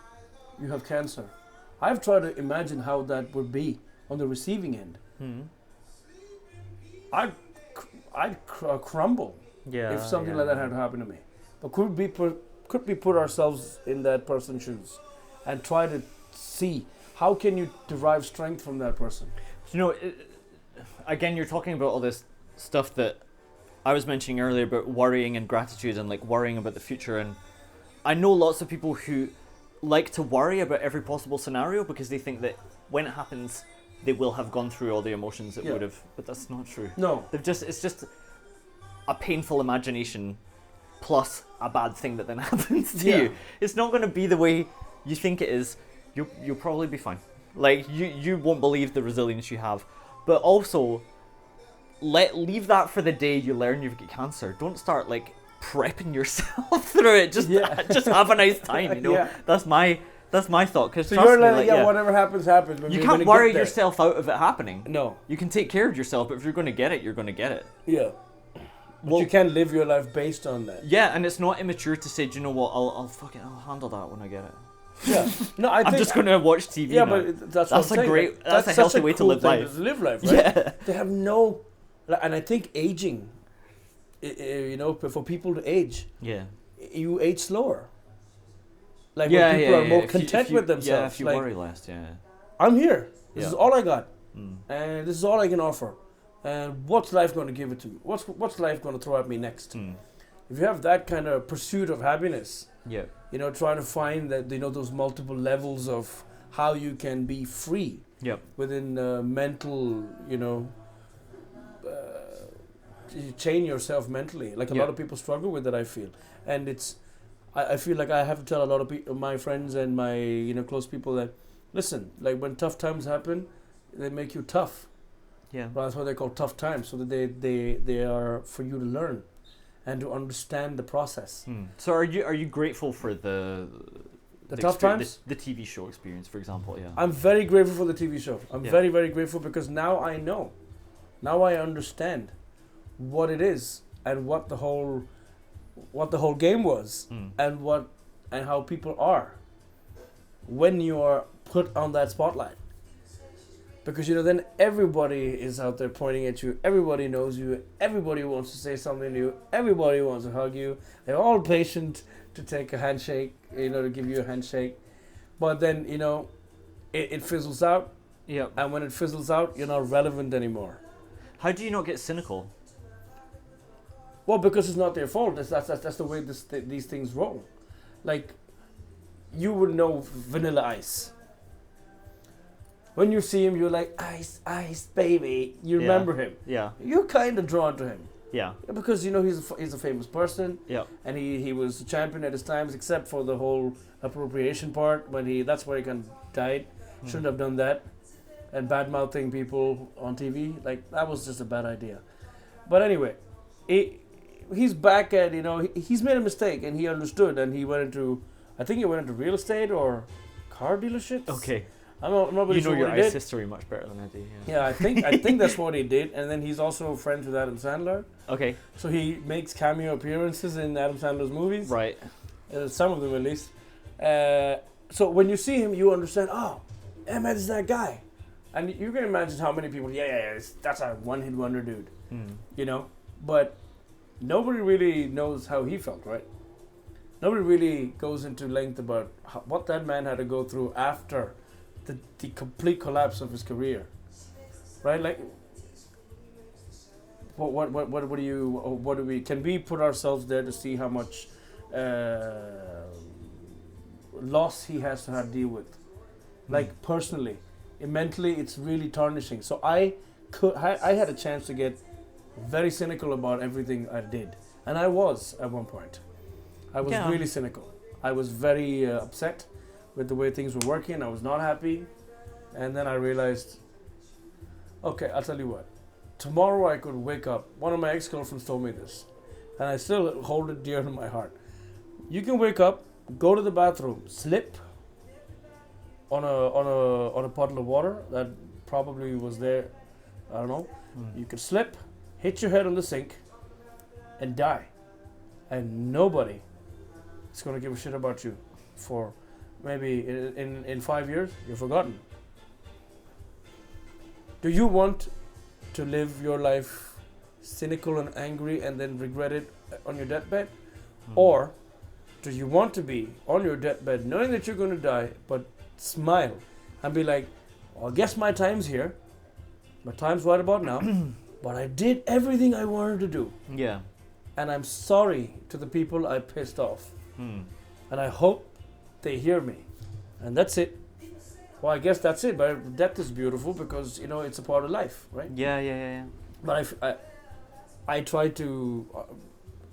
[SPEAKER 1] you have cancer. I've tried to imagine how that would be on the receiving end. I'd crumble if something like that had happened to me. But could we put ourselves in that person's shoes and try to see how can you derive strength from that person?
[SPEAKER 2] Again, you're talking about all this stuff that I was mentioning earlier about worrying and gratitude and like worrying about the future, and I know lots of people who like to worry about every possible scenario because they think that when it happens they will have gone through all the emotions it would have, but that's not true.
[SPEAKER 1] No.
[SPEAKER 2] It's just a painful imagination plus a bad thing that then happens to you. It's not going to be the way you think it is. You'll probably be fine. Like, you won't believe the resilience you have. But also, leave that for the day you learn you've got cancer. Don't start like prepping yourself through it. Just have a nice time, That's my thought. Cause
[SPEAKER 1] so you're like, whatever happens, happens.
[SPEAKER 2] You can't worry yourself out of it happening.
[SPEAKER 1] No.
[SPEAKER 2] You can take care of yourself, but if you're going to get it, you're going to get it.
[SPEAKER 1] Yeah. But you can't live your life based on that.
[SPEAKER 2] Yeah, and it's not immature to say, do you know what, I'll handle that when I get it.
[SPEAKER 1] Yeah. No, I'm
[SPEAKER 2] just going to watch TV now.
[SPEAKER 1] But that's what I'm saying.
[SPEAKER 2] That's a healthy way to live life.
[SPEAKER 1] Right?
[SPEAKER 2] Yeah.
[SPEAKER 1] They have no... And I think aging, for people to age, you age slower. Like, when people are more content with themselves.
[SPEAKER 2] Yeah, if you
[SPEAKER 1] like,
[SPEAKER 2] worry less,
[SPEAKER 1] I'm here. This is all I got. And this is all I can offer. And what's life going to give it to me? What's life going to throw at me next? If you have that kind of pursuit of happiness, trying to find that, those multiple levels of how you can be free within mental, chain yourself mentally. Like a lot of people struggle with that, I feel. And I feel like I have to tell a lot of my friends and my, close people that, listen, like when tough times happen, they make you tough.
[SPEAKER 2] Yeah.
[SPEAKER 1] Well, that's why they're called tough times, so that they are for you to learn and to understand the process.
[SPEAKER 2] So are you grateful for the
[SPEAKER 1] tough times?
[SPEAKER 2] The TV show experience, for example, yeah.
[SPEAKER 1] I'm very grateful for the TV show. I'm
[SPEAKER 2] Yeah.
[SPEAKER 1] very, very grateful because now I know. Now I understand what it is and what the whole game was and how people are when you are put on that spotlight. Because then everybody is out there pointing at you, everybody knows you, everybody wants to say something to you, everybody wants to hug you. They're all patient to take a handshake, to give you a handshake. But then, it fizzles out.
[SPEAKER 2] Yeah.
[SPEAKER 1] And when it fizzles out, you're not relevant anymore.
[SPEAKER 2] How do you not get cynical?
[SPEAKER 1] Well, because it's not their fault. That's the way these things roll. Like, you would know Vanilla Ice. When you see him, you're like, ice, ice, baby. You remember him.
[SPEAKER 2] Yeah.
[SPEAKER 1] You're kind of drawn to him.
[SPEAKER 2] Yeah.
[SPEAKER 1] Because, he's a famous person.
[SPEAKER 2] Yeah.
[SPEAKER 1] And he was a champion at his times, except for the whole appropriation part. When that's where he kind of died. Shouldn't have done that. And bad-mouthing people on TV. Like, that was just a bad idea. But anyway, he's back at, he's made a mistake. And he understood. And he went into, I think he went into real estate or car dealerships.
[SPEAKER 2] Okay.
[SPEAKER 1] I'm not really sure
[SPEAKER 2] your
[SPEAKER 1] what he
[SPEAKER 2] ice
[SPEAKER 1] did.
[SPEAKER 2] history much better than I do.
[SPEAKER 1] Yeah, I think that's what he did. And then he's also friends with Adam Sandler.
[SPEAKER 2] Okay.
[SPEAKER 1] So he makes cameo appearances in Adam Sandler's movies.
[SPEAKER 2] Right.
[SPEAKER 1] Some of them at least. So when you see him, you understand, oh, Ahmed is that guy. And you can imagine how many people, that's a one-hit wonder dude. But nobody really knows how he felt, right? Nobody really goes into length about what that man had to go through after the complete collapse of his career, right? Like, what do we can we put ourselves there to see how much loss he has to have to deal with, like personally, mentally, it's really tarnishing. So I had a chance to get very cynical about everything I did, and I was at one point. I was really cynical. I was very upset with the way things were working. I was not happy. And then I realized, okay, I'll tell you what. Tomorrow I could wake up. One of my ex-girlfriends told me this. And I still hold it dear to my heart. You can wake up, go to the bathroom, slip on a puddle of water that probably was there. I don't know. You could slip, hit your head on the sink, and die. And nobody is going to give a shit about you for maybe in 5 years, you're forgotten. Do you want to live your life cynical and angry and then regret it on your deathbed? Or do you want to be on your deathbed knowing that you're going to die, but smile and be like, well, I guess my time's here. My time's right about now. But I did everything I wanted to do.
[SPEAKER 2] Yeah.
[SPEAKER 1] And I'm sorry to the people I pissed off. And I hope they hear me. And that's it. Well, I guess that's it. But death is beautiful because, it's a part of life, right?
[SPEAKER 2] Yeah.
[SPEAKER 1] But I try to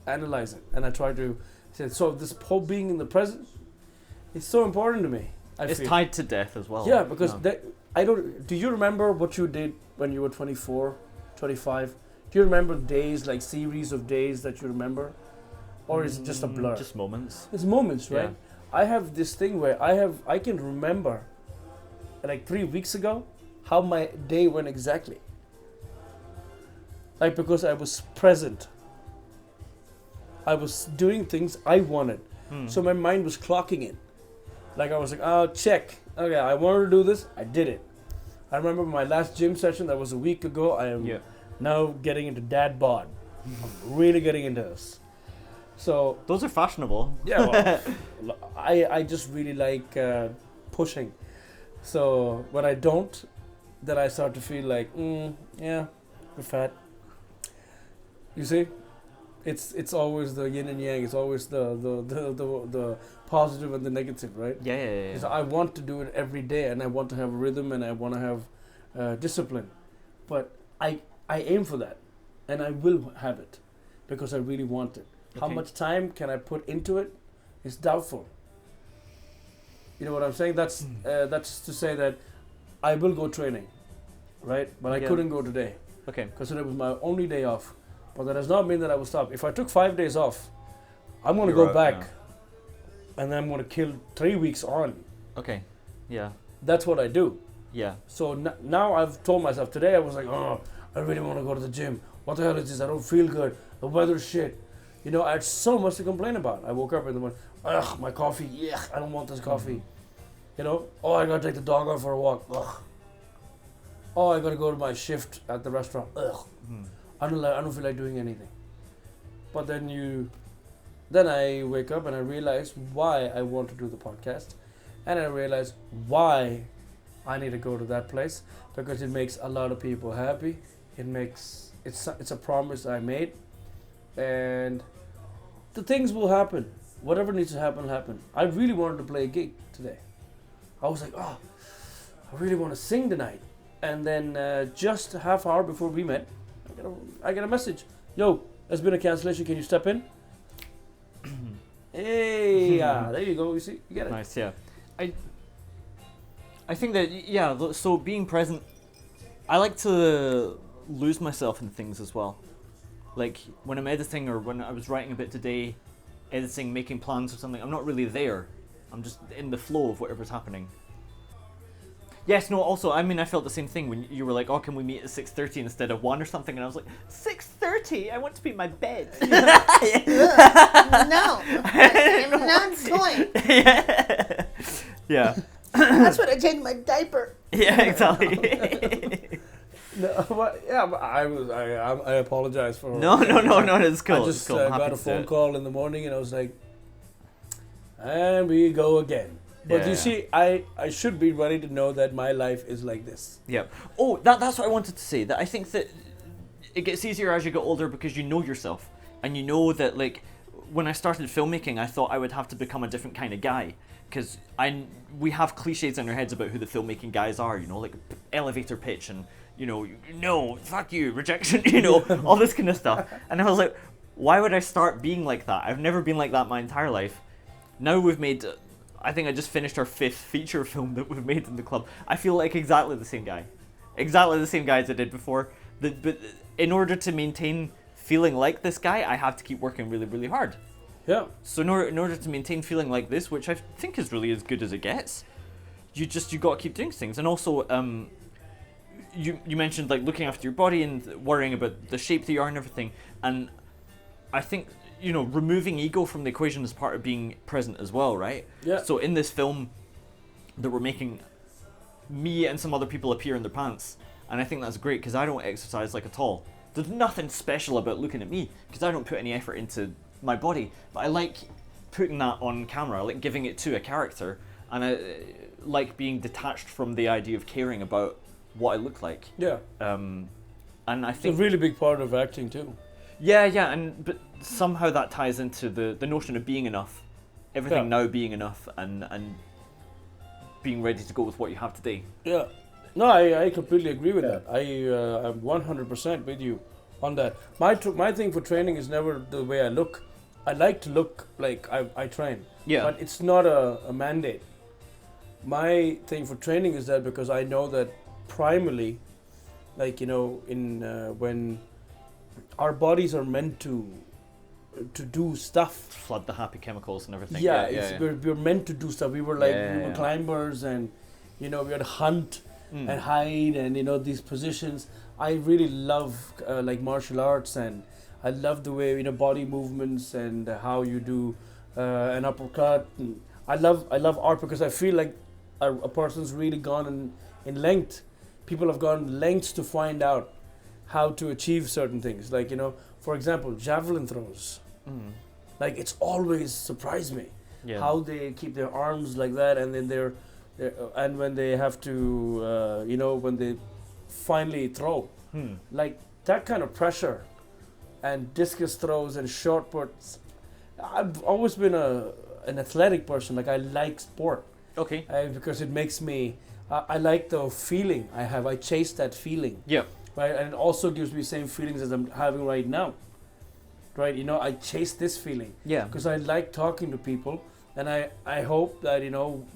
[SPEAKER 1] analyze it. And I try to say, so this whole being in the present is so important to me.
[SPEAKER 2] It's tied to death as well.
[SPEAKER 1] Yeah, because do you remember what you did when you were 24, 25? Do you remember days, like series of days that you remember? Or is it just a blur?
[SPEAKER 2] Just moments.
[SPEAKER 1] It's moments, right?
[SPEAKER 2] Yeah.
[SPEAKER 1] I have this thing where I can remember, like 3 weeks ago, how my day went exactly. Like, because I was present. I was doing things I wanted. So my mind was clocking it. Like, I was like, oh, check. Okay, I wanted to do this. I did it. I remember my last gym session, that was a week ago. I am now getting into dad bod. I'm really getting into this. So
[SPEAKER 2] those are fashionable.
[SPEAKER 1] Yeah, well, I just really like pushing. So when I don't, then I start to feel like, you're fat. You see, it's always the yin and yang. It's always the positive and the negative, right?
[SPEAKER 2] Yeah.
[SPEAKER 1] Because I want to do it every day, and I want to have rhythm, and I want to have discipline. But I aim for that, and I will have it because I really want it. Okay. How much time can I put into it is doubtful. You know what I'm saying? That's to say that I will go training, right? But I
[SPEAKER 2] Yeah.
[SPEAKER 1] couldn't go today
[SPEAKER 2] Okay.
[SPEAKER 1] because today was my only day off. But that does not mean that I will stop. If I took 5 days off, I'm going to
[SPEAKER 2] You're
[SPEAKER 1] go
[SPEAKER 2] out
[SPEAKER 1] back
[SPEAKER 2] now.
[SPEAKER 1] and then I'm going to kill 3 weeks on.
[SPEAKER 2] Okay. Yeah.
[SPEAKER 1] That's what I do.
[SPEAKER 2] Yeah.
[SPEAKER 1] So now I've told myself, today I was like, oh, I really want to go to the gym. What the hell is this? I don't feel good. The weather's shit. You know, I had so much to complain about. I woke up in the morning, ugh, my coffee, yuck, I don't want this coffee. You know, oh, I gotta take the dog out for a walk, ugh. Oh, I gotta go to my shift at the restaurant, ugh. I don't feel like doing anything. But then I wake up and I realize why I want to do the podcast. And I realize why I need to go to that place, because it makes a lot of people happy. It's a promise I made, and the things will happen. Whatever needs to happen, happen. I really wanted to play a gig today. I was like, oh, I really want to sing tonight. And then just a half hour before we met, I get a message. Yo, there's been a cancellation. Can you step in? Hey, there you go. You see, you get it.
[SPEAKER 2] Nice. Yeah. I think that so being present, I like to lose myself in things as well. Like when I'm editing or when I was writing a bit today, editing, making plans or something, I'm not really there. I'm just in the flow of whatever's happening. Yes, no, also, I mean, I felt the same thing when you were like, oh, can we meet at 6:30 instead of 1 or something? And I was like, 6:30? I want to be in my bed.
[SPEAKER 3] No, I'm not going.
[SPEAKER 2] Yeah. Yeah.
[SPEAKER 3] That's when I changed my diaper.
[SPEAKER 2] Yeah, exactly.
[SPEAKER 1] No, but I apologize for.
[SPEAKER 2] No, it's cool.
[SPEAKER 1] I just
[SPEAKER 2] it's cool.
[SPEAKER 1] got a phone call in the morning and I was like, and we go again. But
[SPEAKER 2] Yeah,
[SPEAKER 1] you
[SPEAKER 2] yeah.
[SPEAKER 1] see, I should be ready to know that my life is like this.
[SPEAKER 2] Yeah. Oh, that's what I wanted to say. That I think that it gets easier as you get older because you know yourself, and you know that, like, when I started filmmaking, I thought I would have to become a different kind of guy, because we have cliches in our heads about who the filmmaking guys are. You know, like elevator pitch and no, fuck you, rejection. All this kind of stuff. And I was like, why would I start being like that? I've never been like that my entire life. Now we've made. I think I just finished our 5th feature film that we've made in the club. I feel like exactly the same guy. Exactly the same guy as I did before. But in order to maintain feeling like this guy, I have to keep working really, really hard.
[SPEAKER 1] Yeah.
[SPEAKER 2] So in order to maintain feeling like this, which I think is really as good as it gets, you got to keep doing things. And also, you mentioned like looking after your body and worrying about the shape that you are and everything. And I think, removing ego from the equation is part of being present as well, right?
[SPEAKER 1] Yeah.
[SPEAKER 2] So in this film that we're making, me and some other people appear in their pants, and I think that's great because I don't exercise like at all. There's nothing special about looking at me because I don't put any effort into my body, but I like putting that on camera. I like giving it to a character, and I like being detached from the idea of caring about what I look like.
[SPEAKER 1] Yeah.
[SPEAKER 2] And I
[SPEAKER 1] It's a
[SPEAKER 2] think
[SPEAKER 1] really big part of acting too.
[SPEAKER 2] yeah, but somehow that ties into the notion of being enough, everything now being enough, and being ready to go with what you have today.
[SPEAKER 1] Yeah. No, I completely agree with that. I'm 100% with you on that. My thing for training is never the way I look. I like to look like I train.
[SPEAKER 2] Yeah.
[SPEAKER 1] But it's not a mandate. My thing for training is that because I know that primarily, like, when our bodies are meant to do stuff.
[SPEAKER 2] Flood the happy chemicals and everything.
[SPEAKER 1] Yeah. We're meant to do stuff. We were we were
[SPEAKER 2] Yeah.
[SPEAKER 1] climbers, and we had to hunt and hide, and these positions. I really love like martial arts, and I love the way body movements and how you do an uppercut. And I love art because I feel like a person's really gone in length. People have gone lengths to find out how to achieve certain things. Like, for example, javelin throws. Like, it's always surprised me how they keep their arms like that, and then and when they have to, when they finally throw, like that kind of pressure, and discus throws and short puts. I've always been an athletic person. Like, I like sport.
[SPEAKER 2] Okay.
[SPEAKER 1] Because it makes me. I like the feeling I have. I chase that feeling.
[SPEAKER 2] Yeah.
[SPEAKER 1] Right, and it also gives me the same feelings as I'm having right now. Right, I chase this feeling.
[SPEAKER 2] Yeah.
[SPEAKER 1] Because I like talking to people, and I hope that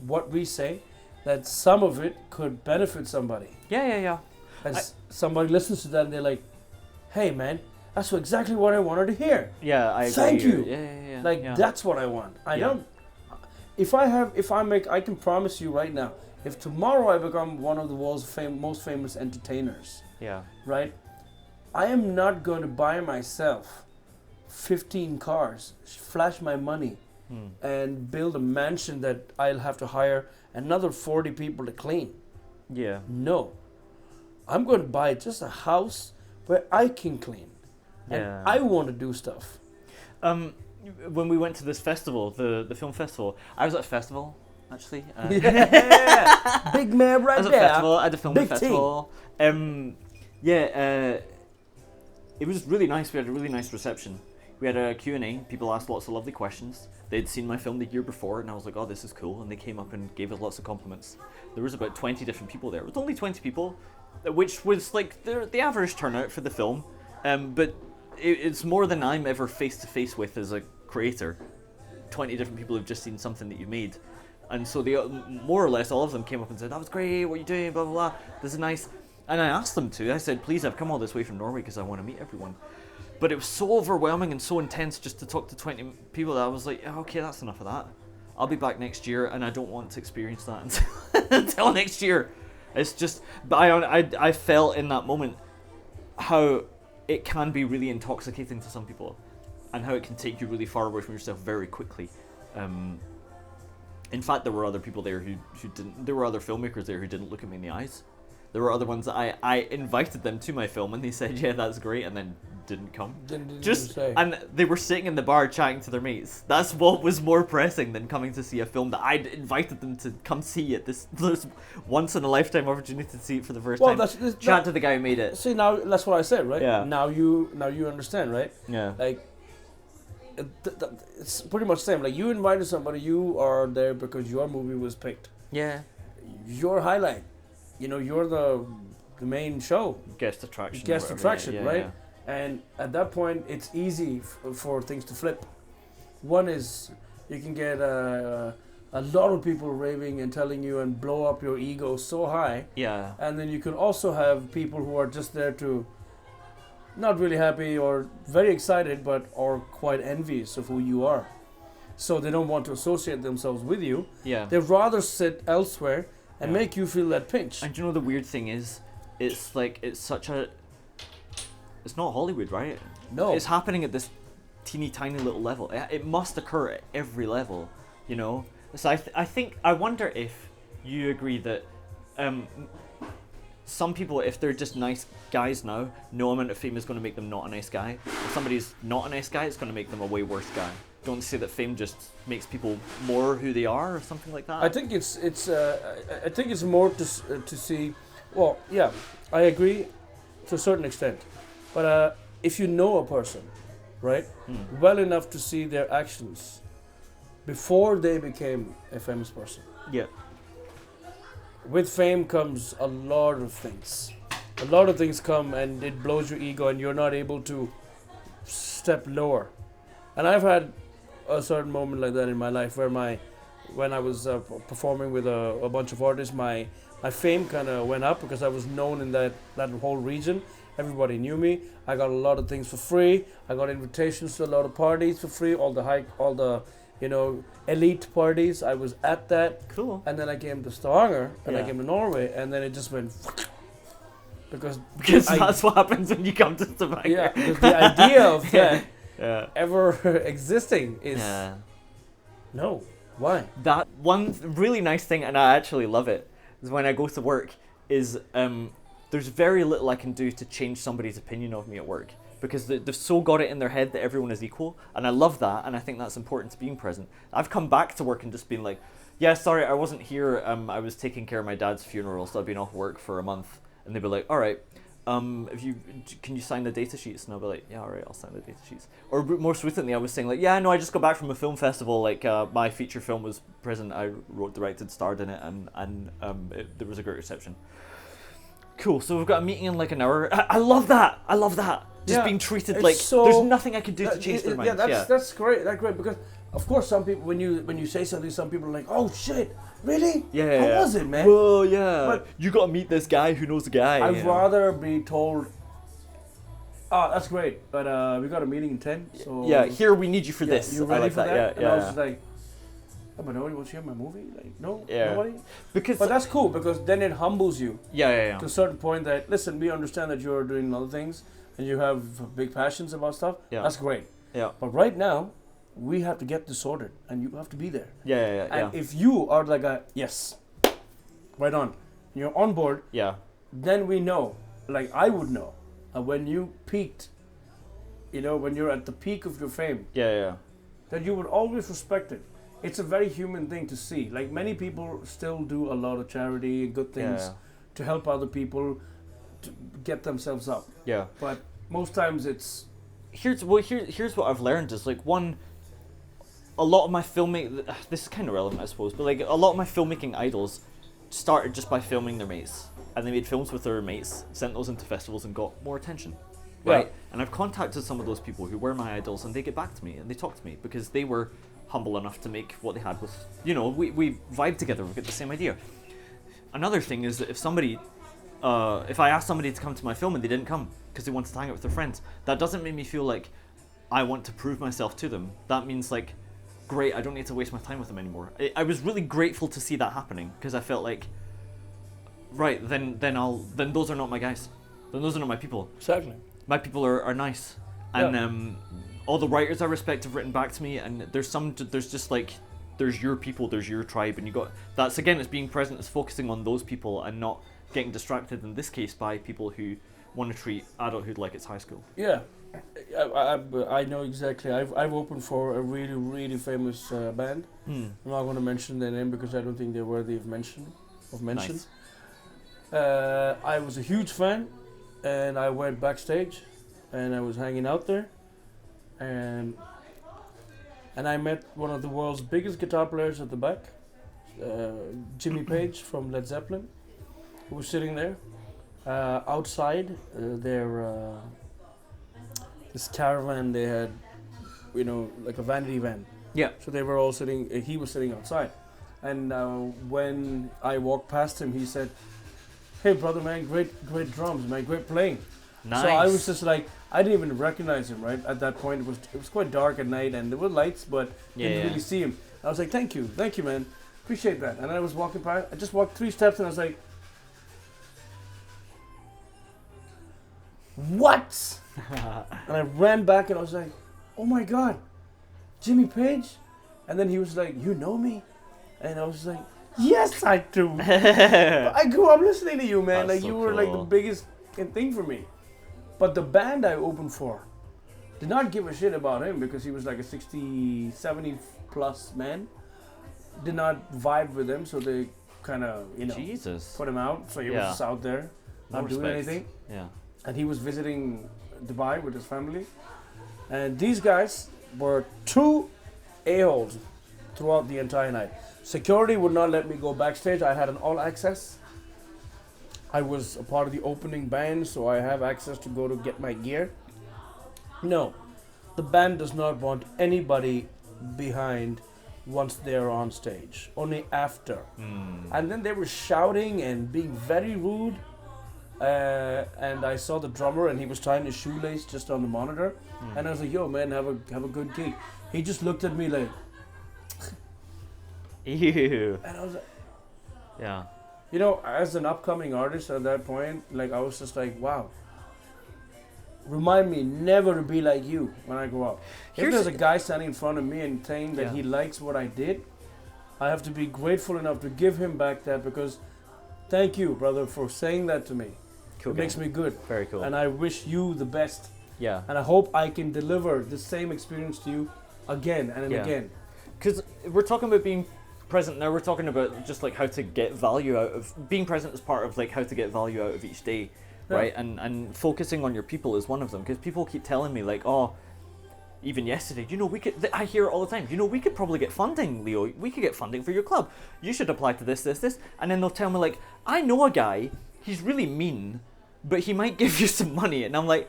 [SPEAKER 1] what we say, that some of it could benefit somebody.
[SPEAKER 2] Yeah.
[SPEAKER 1] and somebody listens to that and they're like, "Hey, man, that's exactly what I wanted to hear."
[SPEAKER 2] Yeah, I agree.
[SPEAKER 1] Thank you.
[SPEAKER 2] Yeah.
[SPEAKER 1] Like that's what I want. I don't. I can promise you right now, if tomorrow I become one of the world's most famous entertainers, right, I am not going to buy myself 15 cars, flash my money, and build a mansion that I'll have to hire another 40 people to clean.
[SPEAKER 2] Yeah.
[SPEAKER 1] No. I'm going to buy just a house where I can clean. And I want to do stuff.
[SPEAKER 2] When we went to this festival, the film festival, I was at a festival, actually.
[SPEAKER 1] Big man right
[SPEAKER 2] I was at
[SPEAKER 1] there.
[SPEAKER 2] a festival, at the film
[SPEAKER 1] Big
[SPEAKER 2] festival. It was really nice. We had a really nice reception. We had a Q&A. People asked lots of lovely questions. They'd seen my film the year before, and I was like, oh, this is cool. And they came up and gave us lots of compliments. There was about 20 different people there. It was only 20 people, which was like the average turnout for the film. But it's more than I'm ever face-to-face with as a creator. 20 different people who've just seen something that you made. And so they, more or less, all of them came up and said, that was great, what are you doing, blah, blah, blah. This is nice. And I asked them to. I said, please, I've come all this way from Norway because I want to meet everyone. But it was so overwhelming and so intense just to talk to 20 people that I was like, okay, that's enough of that. I'll be back next year, and I don't want to experience that until next year. It's just, but I felt in that moment how it can be really intoxicating to some people, and how it can take you really far away from yourself very quickly. In fact, there were other people there who didn't. There were other filmmakers there who didn't look at me in the eyes. There were other ones that I invited them to my film, and they said, "Yeah, that's great," and then didn't come.
[SPEAKER 1] Didn't
[SPEAKER 2] Just
[SPEAKER 1] say.
[SPEAKER 2] And they were sitting in the bar chatting to their mates. That's what was more pressing than coming to see a film that I'd invited them to come see it. This once in a lifetime opportunity to see it for the first time. Chat to the guy who made it.
[SPEAKER 1] See, now that's what I said, right?
[SPEAKER 2] Yeah.
[SPEAKER 1] Now you understand, right?
[SPEAKER 2] Yeah.
[SPEAKER 1] Like, it's pretty much the same. Like, you invited somebody, you are there because your movie was picked.
[SPEAKER 2] Yeah.
[SPEAKER 1] Your highlight. You know, you're the main show.
[SPEAKER 2] Guest attraction.
[SPEAKER 1] Right?
[SPEAKER 2] Yeah.
[SPEAKER 1] And at that point, it's easy for things to flip. One is you can get a lot of people raving and telling you and blow up your ego so high.
[SPEAKER 2] Yeah.
[SPEAKER 1] And then you can also have people who are just there to not really happy or very excited, but are quite envious of who you are. So they don't want to associate themselves with you.
[SPEAKER 2] Yeah.
[SPEAKER 1] They'd rather sit elsewhere and make you feel that pinch.
[SPEAKER 2] And you know the weird thing is, it's like, it's not Hollywood, right?
[SPEAKER 1] No.
[SPEAKER 2] It's happening at this teeny tiny little level. It must occur at every level, you know? So I wonder if you agree that some people, if they're just nice guys now, no amount of fame is going to make them not a nice guy. If somebody's not a nice guy, it's going to make them a way worse guy. Don't say that fame just makes people more who they are, or something like that.
[SPEAKER 1] I think it's more to see. Well, yeah, I agree to a certain extent, but if you know a person, right, well enough to see their actions before they became a famous person.
[SPEAKER 2] Yeah.
[SPEAKER 1] With fame comes a lot of things. A lot of things come, and it blows your ego, and you're not able to step lower. And I've had a certain moment like that in my life where when I was performing with a bunch of artists, my fame kind of went up because I was known in that whole region. Everybody knew me. I got a lot of things for free. I got invitations to a lot of parties for free. All the elite parties. I was at that.
[SPEAKER 2] Cool.
[SPEAKER 1] And then I came to Stavanger and I came to Norway, and then it just went because
[SPEAKER 2] that's what happens when you come to Stavanger.
[SPEAKER 1] Yeah, because the idea of that ever existing is no. Why?
[SPEAKER 2] That one really nice thing, and I actually love it, is when I go to work, is there's very little I can do to change somebody's opinion of me at work, because they've so got it in their head that everyone is equal, and I love that, and I think that's important to being present. I've come back to work and just been like, yeah, sorry, I wasn't here, I was taking care of my dad's funeral, so I've been off work for a month, and they'd be like, alright, can you sign the data sheets? And I'll be like, yeah, alright, I'll sign the data sheets. Or most recently I was saying like, yeah, no, I just got back from a film festival, like my feature film was present, I wrote, directed, starred in it, and there was a great reception. Cool, so we've got a meeting in like an hour. I love that. Just being treated like there's nothing I can do to change their minds.
[SPEAKER 1] Yeah, that's great. That's great because of course, some people when you say something, some people are like, "Oh shit, really?
[SPEAKER 2] Yeah.
[SPEAKER 1] How was it, man?"
[SPEAKER 2] Well, yeah.
[SPEAKER 1] But
[SPEAKER 2] you got to meet this guy who knows the guy.
[SPEAKER 1] I'd rather be told, "Oh, that's great, but we got a meeting in 10, so
[SPEAKER 2] Yeah, here we need you for
[SPEAKER 1] yeah,
[SPEAKER 2] this.
[SPEAKER 1] You
[SPEAKER 2] I
[SPEAKER 1] ready
[SPEAKER 2] like
[SPEAKER 1] for that?"
[SPEAKER 2] Yeah,
[SPEAKER 1] and
[SPEAKER 2] yeah.
[SPEAKER 1] I was just like, "Oh, but nobody wants to hear my movie? Like, no,
[SPEAKER 2] Yeah.
[SPEAKER 1] nobody."
[SPEAKER 2] Because
[SPEAKER 1] But that's cool because then it humbles you
[SPEAKER 2] yeah.
[SPEAKER 1] to a certain point. That listen, we understand that you're doing other things and you have big passions about stuff.
[SPEAKER 2] Yeah.
[SPEAKER 1] That's great.
[SPEAKER 2] Yeah.
[SPEAKER 1] But right now, we have to get this sorted, and you have to be there.
[SPEAKER 2] Yeah.
[SPEAKER 1] And if you are like a yes, right on, you're on board,
[SPEAKER 2] Yeah.
[SPEAKER 1] then we know, like I would know, when you peaked, when you're at the peak of your fame,
[SPEAKER 2] Yeah.
[SPEAKER 1] that you would always respect it. It's a very human thing to see. Like many people still do a lot of charity and good things
[SPEAKER 2] Yeah.
[SPEAKER 1] to help other people to get themselves up.
[SPEAKER 2] Yeah.
[SPEAKER 1] But most times it's
[SPEAKER 2] Here's what I've learned is like a lot of my filmmaking. This is kind of relevant, I suppose, but like a lot of my filmmaking idols started just by filming their mates, and they made films with their mates, sent those into festivals, and got more attention. Right.
[SPEAKER 1] Yeah.
[SPEAKER 2] And I've contacted some of those people who were my idols, and they get back to me and they talk to me because they were humble enough to make what they had with. We vibe together. We've got the same idea. Another thing is that if I asked somebody to come to my film and they didn't come because they wanted to hang out with their friends, that doesn't make me feel like I want to prove myself to them. That means like, great, I don't need to waste my time with them anymore. I was really grateful to see that happening because I felt like, right, then those are not my guys. Then those are not my people.
[SPEAKER 1] exactly.
[SPEAKER 2] My people are nice, and all the writers I respect have written back to me, and there's your people, there's your tribe, and it's being present, it's focusing on those people and not getting distracted in this case by people who want to treat adulthood like it's high school.
[SPEAKER 1] Yeah, I know exactly. I've opened for a really really famous band. I'm not going to mention their name because I don't think they're worthy of mention.
[SPEAKER 2] Nice.
[SPEAKER 1] I was a huge fan, and I went backstage, and I was hanging out there, and I met one of the world's biggest guitar players at the back, Jimmy Page from Led Zeppelin, who was sitting there. Outside this caravan they had, like a vanity van.
[SPEAKER 2] Yeah.
[SPEAKER 1] So they were all sitting. He was sitting outside, and when I walked past him, he said, "Hey, brother, man, great drums, man, great playing."
[SPEAKER 2] Nice.
[SPEAKER 1] So I was just like, I didn't even recognize him. Right at that point, it was quite dark at night, and there were lights, but didn't really see him. I was like, thank you, man, appreciate that. And I was walking by. I just walked 3 steps, and I was like, what? And I ran back and I was like, oh my god, Jimmy Page? And then he was like, you know me? And I was like, yes I do. I grew up listening to you, man.
[SPEAKER 2] That's
[SPEAKER 1] like
[SPEAKER 2] so
[SPEAKER 1] you were like the
[SPEAKER 2] cool.
[SPEAKER 1] biggest thing for me. But the band I opened for did not give a shit about him because he was like a 60, 70 plus man. Did not vibe with him, so they kind of,
[SPEAKER 2] Jesus.
[SPEAKER 1] put him out. So he was just out there,
[SPEAKER 2] No
[SPEAKER 1] not doing
[SPEAKER 2] respect.
[SPEAKER 1] anything.
[SPEAKER 2] Yeah.
[SPEAKER 1] And he was visiting Dubai with his family. And these guys were 2 a-holes throughout the entire night. Security would not let me go backstage. I had an all access. I was a part of the opening band, so I have access to go to get my gear. No, the band does not want anybody behind once they're on stage, only after. And then they were shouting and being very rude. And I saw the drummer, and he was tying his shoelace just on the monitor. And I was like, "Yo, man, have a good gig." He just looked at me like,
[SPEAKER 2] Ew.
[SPEAKER 1] and I was like,
[SPEAKER 2] Yeah.
[SPEAKER 1] as an upcoming artist at that point, like I was just like, wow. Remind me never to be like you when I grow up. If there's a guy standing in front of me and saying that he likes what I did, I have to be grateful enough to give him back that because thank you, brother, for saying that to me.
[SPEAKER 2] Cool.
[SPEAKER 1] It makes me good.
[SPEAKER 2] Very cool.
[SPEAKER 1] And I wish you the best.
[SPEAKER 2] Yeah.
[SPEAKER 1] And I hope I can deliver the same experience to you again and again.
[SPEAKER 2] Because we're talking about being present now. We're talking about just like how to get value out of being present as part of like how to get value out of each day, right? And focusing on your people is one of them. Because people keep telling me like, oh, even yesterday, we could. I hear it all the time. We could probably get funding, Leo. We could get funding for your club. You should apply to this. And then they'll tell me like, I know a guy. He's really mean, but he might give you some money. And I'm like,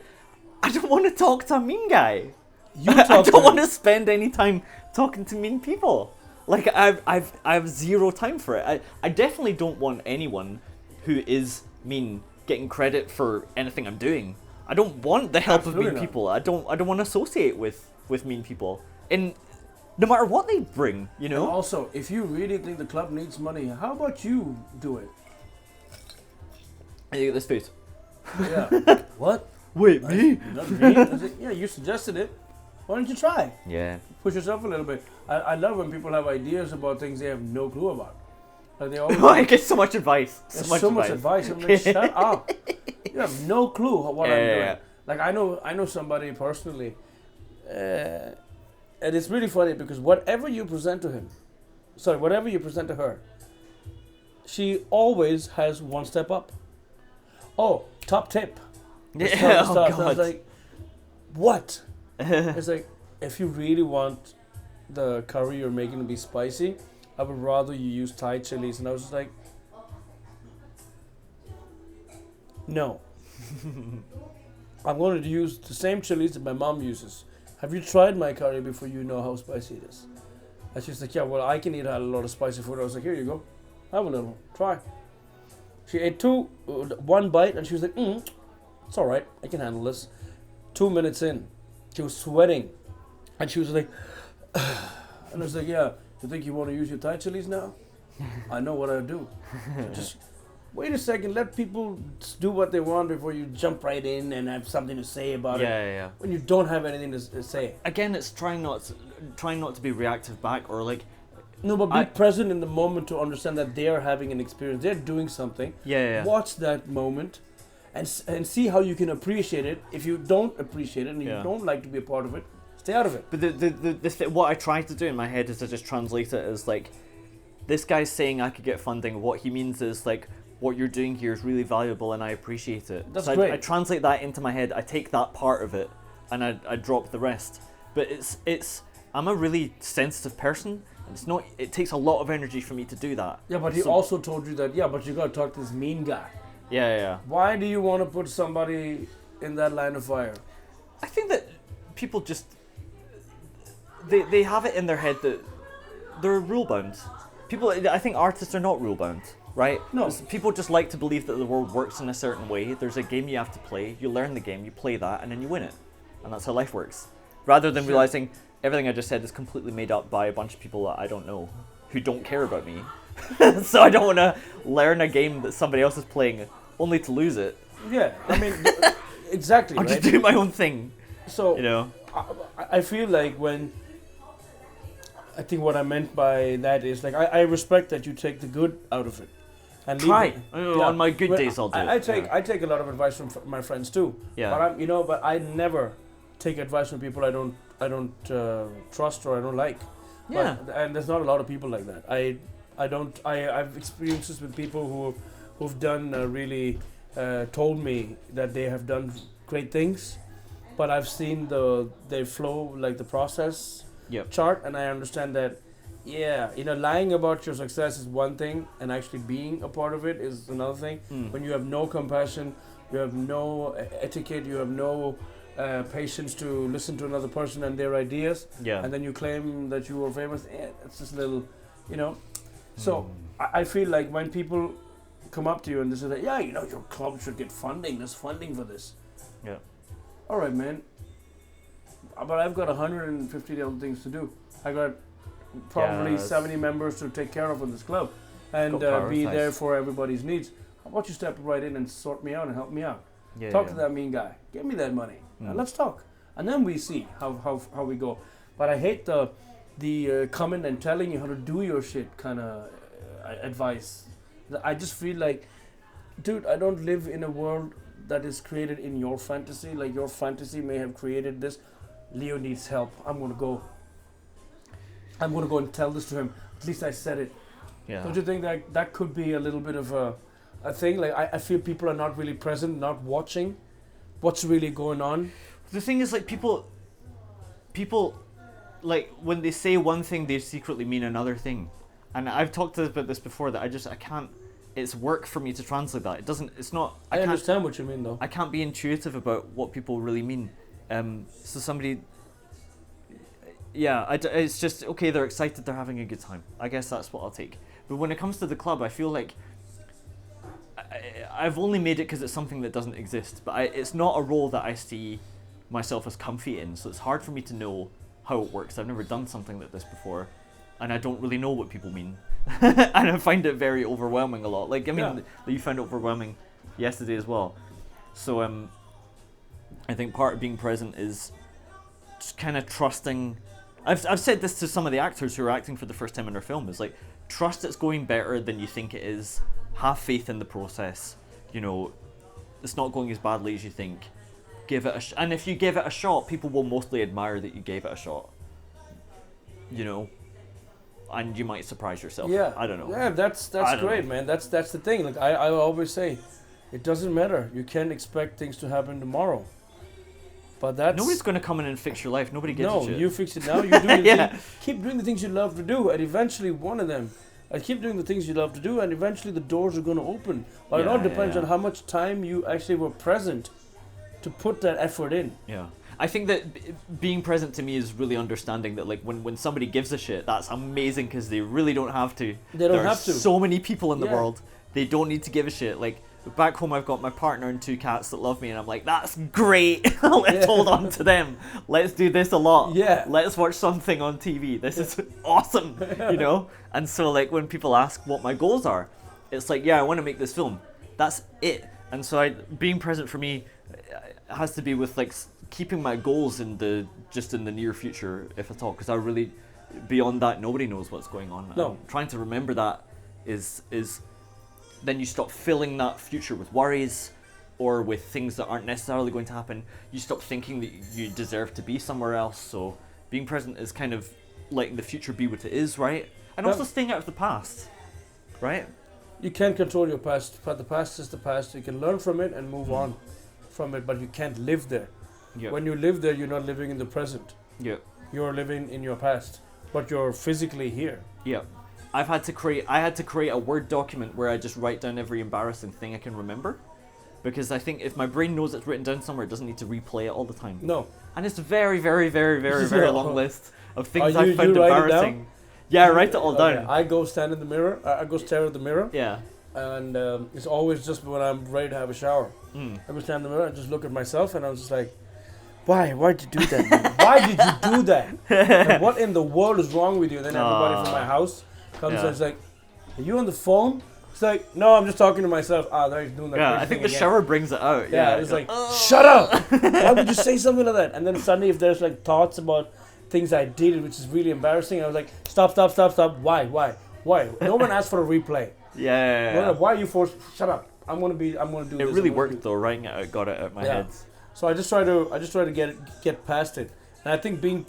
[SPEAKER 2] I don't want to talk to a mean guy.
[SPEAKER 1] You
[SPEAKER 2] I
[SPEAKER 1] talk to
[SPEAKER 2] don't want
[SPEAKER 1] him.
[SPEAKER 2] to spend any time talking to mean people. Like I have zero time for it. I definitely don't want anyone who is mean getting credit for anything I'm doing. I don't want the help
[SPEAKER 1] Absolutely
[SPEAKER 2] of mean
[SPEAKER 1] not.
[SPEAKER 2] people. I don't want to associate with mean people. And no matter what they bring, you
[SPEAKER 1] And
[SPEAKER 2] know.
[SPEAKER 1] also, if you really think the club needs money, how about you do it?
[SPEAKER 2] I get this food.
[SPEAKER 1] Yeah. What?
[SPEAKER 2] Wait, me?
[SPEAKER 1] Not me? I said, yeah, you suggested it. Why don't you try?
[SPEAKER 2] Yeah.
[SPEAKER 1] Push yourself a little bit. I love when people have ideas about things they have no clue about. Like they always
[SPEAKER 2] I get so much advice.
[SPEAKER 1] there's so much advice. I'm like, shut up. You have no clue what I'm doing.
[SPEAKER 2] Yeah.
[SPEAKER 1] Like I know somebody personally, and it's really funny because whatever you present to her, she always has one step up. Oh, top tip.
[SPEAKER 2] Yeah.
[SPEAKER 1] Start.
[SPEAKER 2] Oh,
[SPEAKER 1] And I was
[SPEAKER 2] God.
[SPEAKER 1] like, what? It's like, if you really want the curry you're making to be spicy, I would rather you use Thai chilies. And I was just like, no. I'm going to use the same chilies that my mom uses. Have you tried my curry before you know how spicy it is? And she's like, yeah, well, I can eat a lot of spicy food. I was like, here you go. Have a little. Try. She ate one bite, and she was like, it's all right. I can handle this. 2 minutes in, she was sweating. And she was like, and I was like, yeah, you think you want to use your Thai chilies now? I know what I do. So just wait a second, let people do what they want before you jump right in and have something to say about it.
[SPEAKER 2] Yeah.
[SPEAKER 1] When you don't have anything to say.
[SPEAKER 2] Again, it's trying not to be reactive back or like.
[SPEAKER 1] No, but be present in the moment to understand that they are having an experience. They're doing something.
[SPEAKER 2] Yeah.
[SPEAKER 1] Watch that moment and see how you can appreciate it. If you don't appreciate it and you don't like to be a part of it, stay out of it.
[SPEAKER 2] But what I try to do in my head is to just translate it as like, this guy's saying I could get funding. What he means is like, what you're doing here is really valuable and I appreciate it.
[SPEAKER 1] That's
[SPEAKER 2] so
[SPEAKER 1] great.
[SPEAKER 2] I translate that into my head. I take that part of it and I drop the rest. But I'm a really sensitive person. It's not. It takes a lot of energy for me to do that.
[SPEAKER 1] Yeah, but he also told you that, but you got to talk to this mean guy.
[SPEAKER 2] Yeah.
[SPEAKER 1] Why do you want to put somebody in that line of fire?
[SPEAKER 2] I think that people just they have it in their head that they're rule bound. I think artists are not rule bound, right?
[SPEAKER 1] No.
[SPEAKER 2] People just like to believe that the world works in a certain way. There's a game you have to play. You learn the game, you play that, and then you win it, and that's how life works. Rather than realizing everything I just said is completely made up by a bunch of people that I don't know, who don't care about me. So I don't want to learn a game that somebody else is playing only to lose it.
[SPEAKER 1] Yeah, I mean, exactly.
[SPEAKER 2] I'm
[SPEAKER 1] right?
[SPEAKER 2] just doing my own thing.
[SPEAKER 1] So
[SPEAKER 2] You know.
[SPEAKER 1] I feel like I think what I meant by that is like I respect that you take the good out of it. And leave
[SPEAKER 2] Try.
[SPEAKER 1] it.
[SPEAKER 2] On my good
[SPEAKER 1] Well,
[SPEAKER 2] days, I'll do it.
[SPEAKER 1] I take a lot of advice from my friends too.
[SPEAKER 2] Yeah.
[SPEAKER 1] But I never take advice from people I don't trust or I don't like.
[SPEAKER 2] Yeah.
[SPEAKER 1] And there's not a lot of people like that. I've experiences with people who've done really told me that they have done great things, but I've seen they flow, like the process chart, and I understand that. Yeah, lying about your success is one thing, and actually being a part of it is another thing. When you have no compassion, you have no etiquette, you have no patience to listen to another person and their ideas, and then you claim that you are famous. It's just a little, So I feel like when people come up to you and they say that, your club should get funding. There's funding for this.
[SPEAKER 2] Yeah.
[SPEAKER 1] All right, man. But I've got 150 other things to do. I got probably 70 members to take care of in this club and be there for everybody's needs. How about you step right in and sort me out and help me out? Talk to that mean guy. Give me that money. And let's talk. And then we see how we go. But I hate the coming and telling you how to do your shit kind of advice. I just feel like, dude, I don't live in a world that is created in your fantasy. Like your fantasy may have created this. Leo needs help. I'm gonna go and tell this to him. At least I said it.
[SPEAKER 2] Yeah.
[SPEAKER 1] Don't you think that could be a little bit of a thing? Like I feel people are not really present, not watching what's really going on.
[SPEAKER 2] The thing is, like, people, like, when they say one thing, they secretly mean another thing. And I've talked about this before, that I can't, it's work for me to translate that. I
[SPEAKER 1] understand what you mean, though.
[SPEAKER 2] I can't be intuitive about what people really mean. So somebody it's just okay. They're excited. They're having a good time. I guess that's what I'll take. But when it comes to the club, I feel like I've only made it because it's something that doesn't exist. But it's not a role that I see myself as comfy in. So it's hard for me to know how it works. I've never done something like this before, and I don't really know what people mean. And I find it very overwhelming a lot. Like, I mean, you found it overwhelming yesterday as well. So I think part of being present is just kind of trusting. I've said this to some of the actors who are acting for the first time in their film, is like, trust it's going better than you think it is. Have faith in the process. You know, it's not going as badly as you think. Give it and if you give it a shot, people will mostly admire that you gave it a shot. You know, and you might surprise yourself.
[SPEAKER 1] Yeah,
[SPEAKER 2] I don't know.
[SPEAKER 1] Yeah, that's great, man. That's the thing. Like I always say, it doesn't matter. You can't expect things to happen tomorrow. But that's
[SPEAKER 2] nobody's going to come in and fix your life. Nobody gives a shit.
[SPEAKER 1] No, you fix it now. You do keep doing the things you love to do, and eventually one of them. Keep doing the things you love to do, and eventually the doors are going to open. But it all depends on how much time you actually were present to put that effort in.
[SPEAKER 2] Yeah. I think that being present to me is really understanding that, like, when somebody gives a shit, that's amazing because they really don't have to.
[SPEAKER 1] They don't have to.
[SPEAKER 2] There's so many people in the world. They don't need to give a shit. Like, back home I've got my partner and 2 cats that love me, and I'm like, that's great. Let's hold on to them. Let's do this a lot.
[SPEAKER 1] Yeah.
[SPEAKER 2] Let's watch something on TV. This is awesome, you know? And so, like, when people ask what my goals are, it's like, yeah, I want to make this film. That's it. And so being present for me has to be with, like, keeping my goals in the near future, if at all, because I really, beyond that, nobody knows what's going on.
[SPEAKER 1] No.
[SPEAKER 2] Trying to remember that is then you stop filling that future with worries or with things that aren't necessarily going to happen. You stop thinking that you deserve to be somewhere else. So being present is kind of letting the future be what it is, right? And also staying out of the past, right?
[SPEAKER 1] You can't control your past, but the past is the past. You can learn from it and move on from it, but you can't live there.
[SPEAKER 2] Yeah.
[SPEAKER 1] When you live there, you're not living in the present.
[SPEAKER 2] Yeah.
[SPEAKER 1] You're living in your past, but you're physically here.
[SPEAKER 2] Yeah. I had to create a Word document where I just write down every embarrassing thing I can remember, because I think if my brain knows it's written down somewhere, it doesn't need to replay it all the time.
[SPEAKER 1] No.
[SPEAKER 2] And it's a very, very, very, very, very long list of things I found
[SPEAKER 1] you write
[SPEAKER 2] embarrassing.
[SPEAKER 1] It down?
[SPEAKER 2] Yeah, I write it all down.
[SPEAKER 1] I go stand in the mirror. I go stare at the mirror.
[SPEAKER 2] Yeah.
[SPEAKER 1] And it's always just when I'm ready to have a shower. I go stand in the mirror and just look at myself, and I'm just like, why'd you do that, man? Why did you do that? Like, what in the world is wrong with you? Then everybody from my house comes and is like, are you on the phone? It's like, no, I'm just talking to myself. There he's doing that.
[SPEAKER 2] Yeah, I think the shower brings it out.
[SPEAKER 1] Yeah, it's like, shut up! Why would you say something like that? And then suddenly, if there's like thoughts about things I did, which is really embarrassing, I was like, stop. Why? No one asked for a replay.
[SPEAKER 2] Yeah.
[SPEAKER 1] Why are you forced? Shut up! I'm gonna do this.
[SPEAKER 2] It really worked though. Writing it out got it out my head.
[SPEAKER 1] So I just try to get past it, and I think being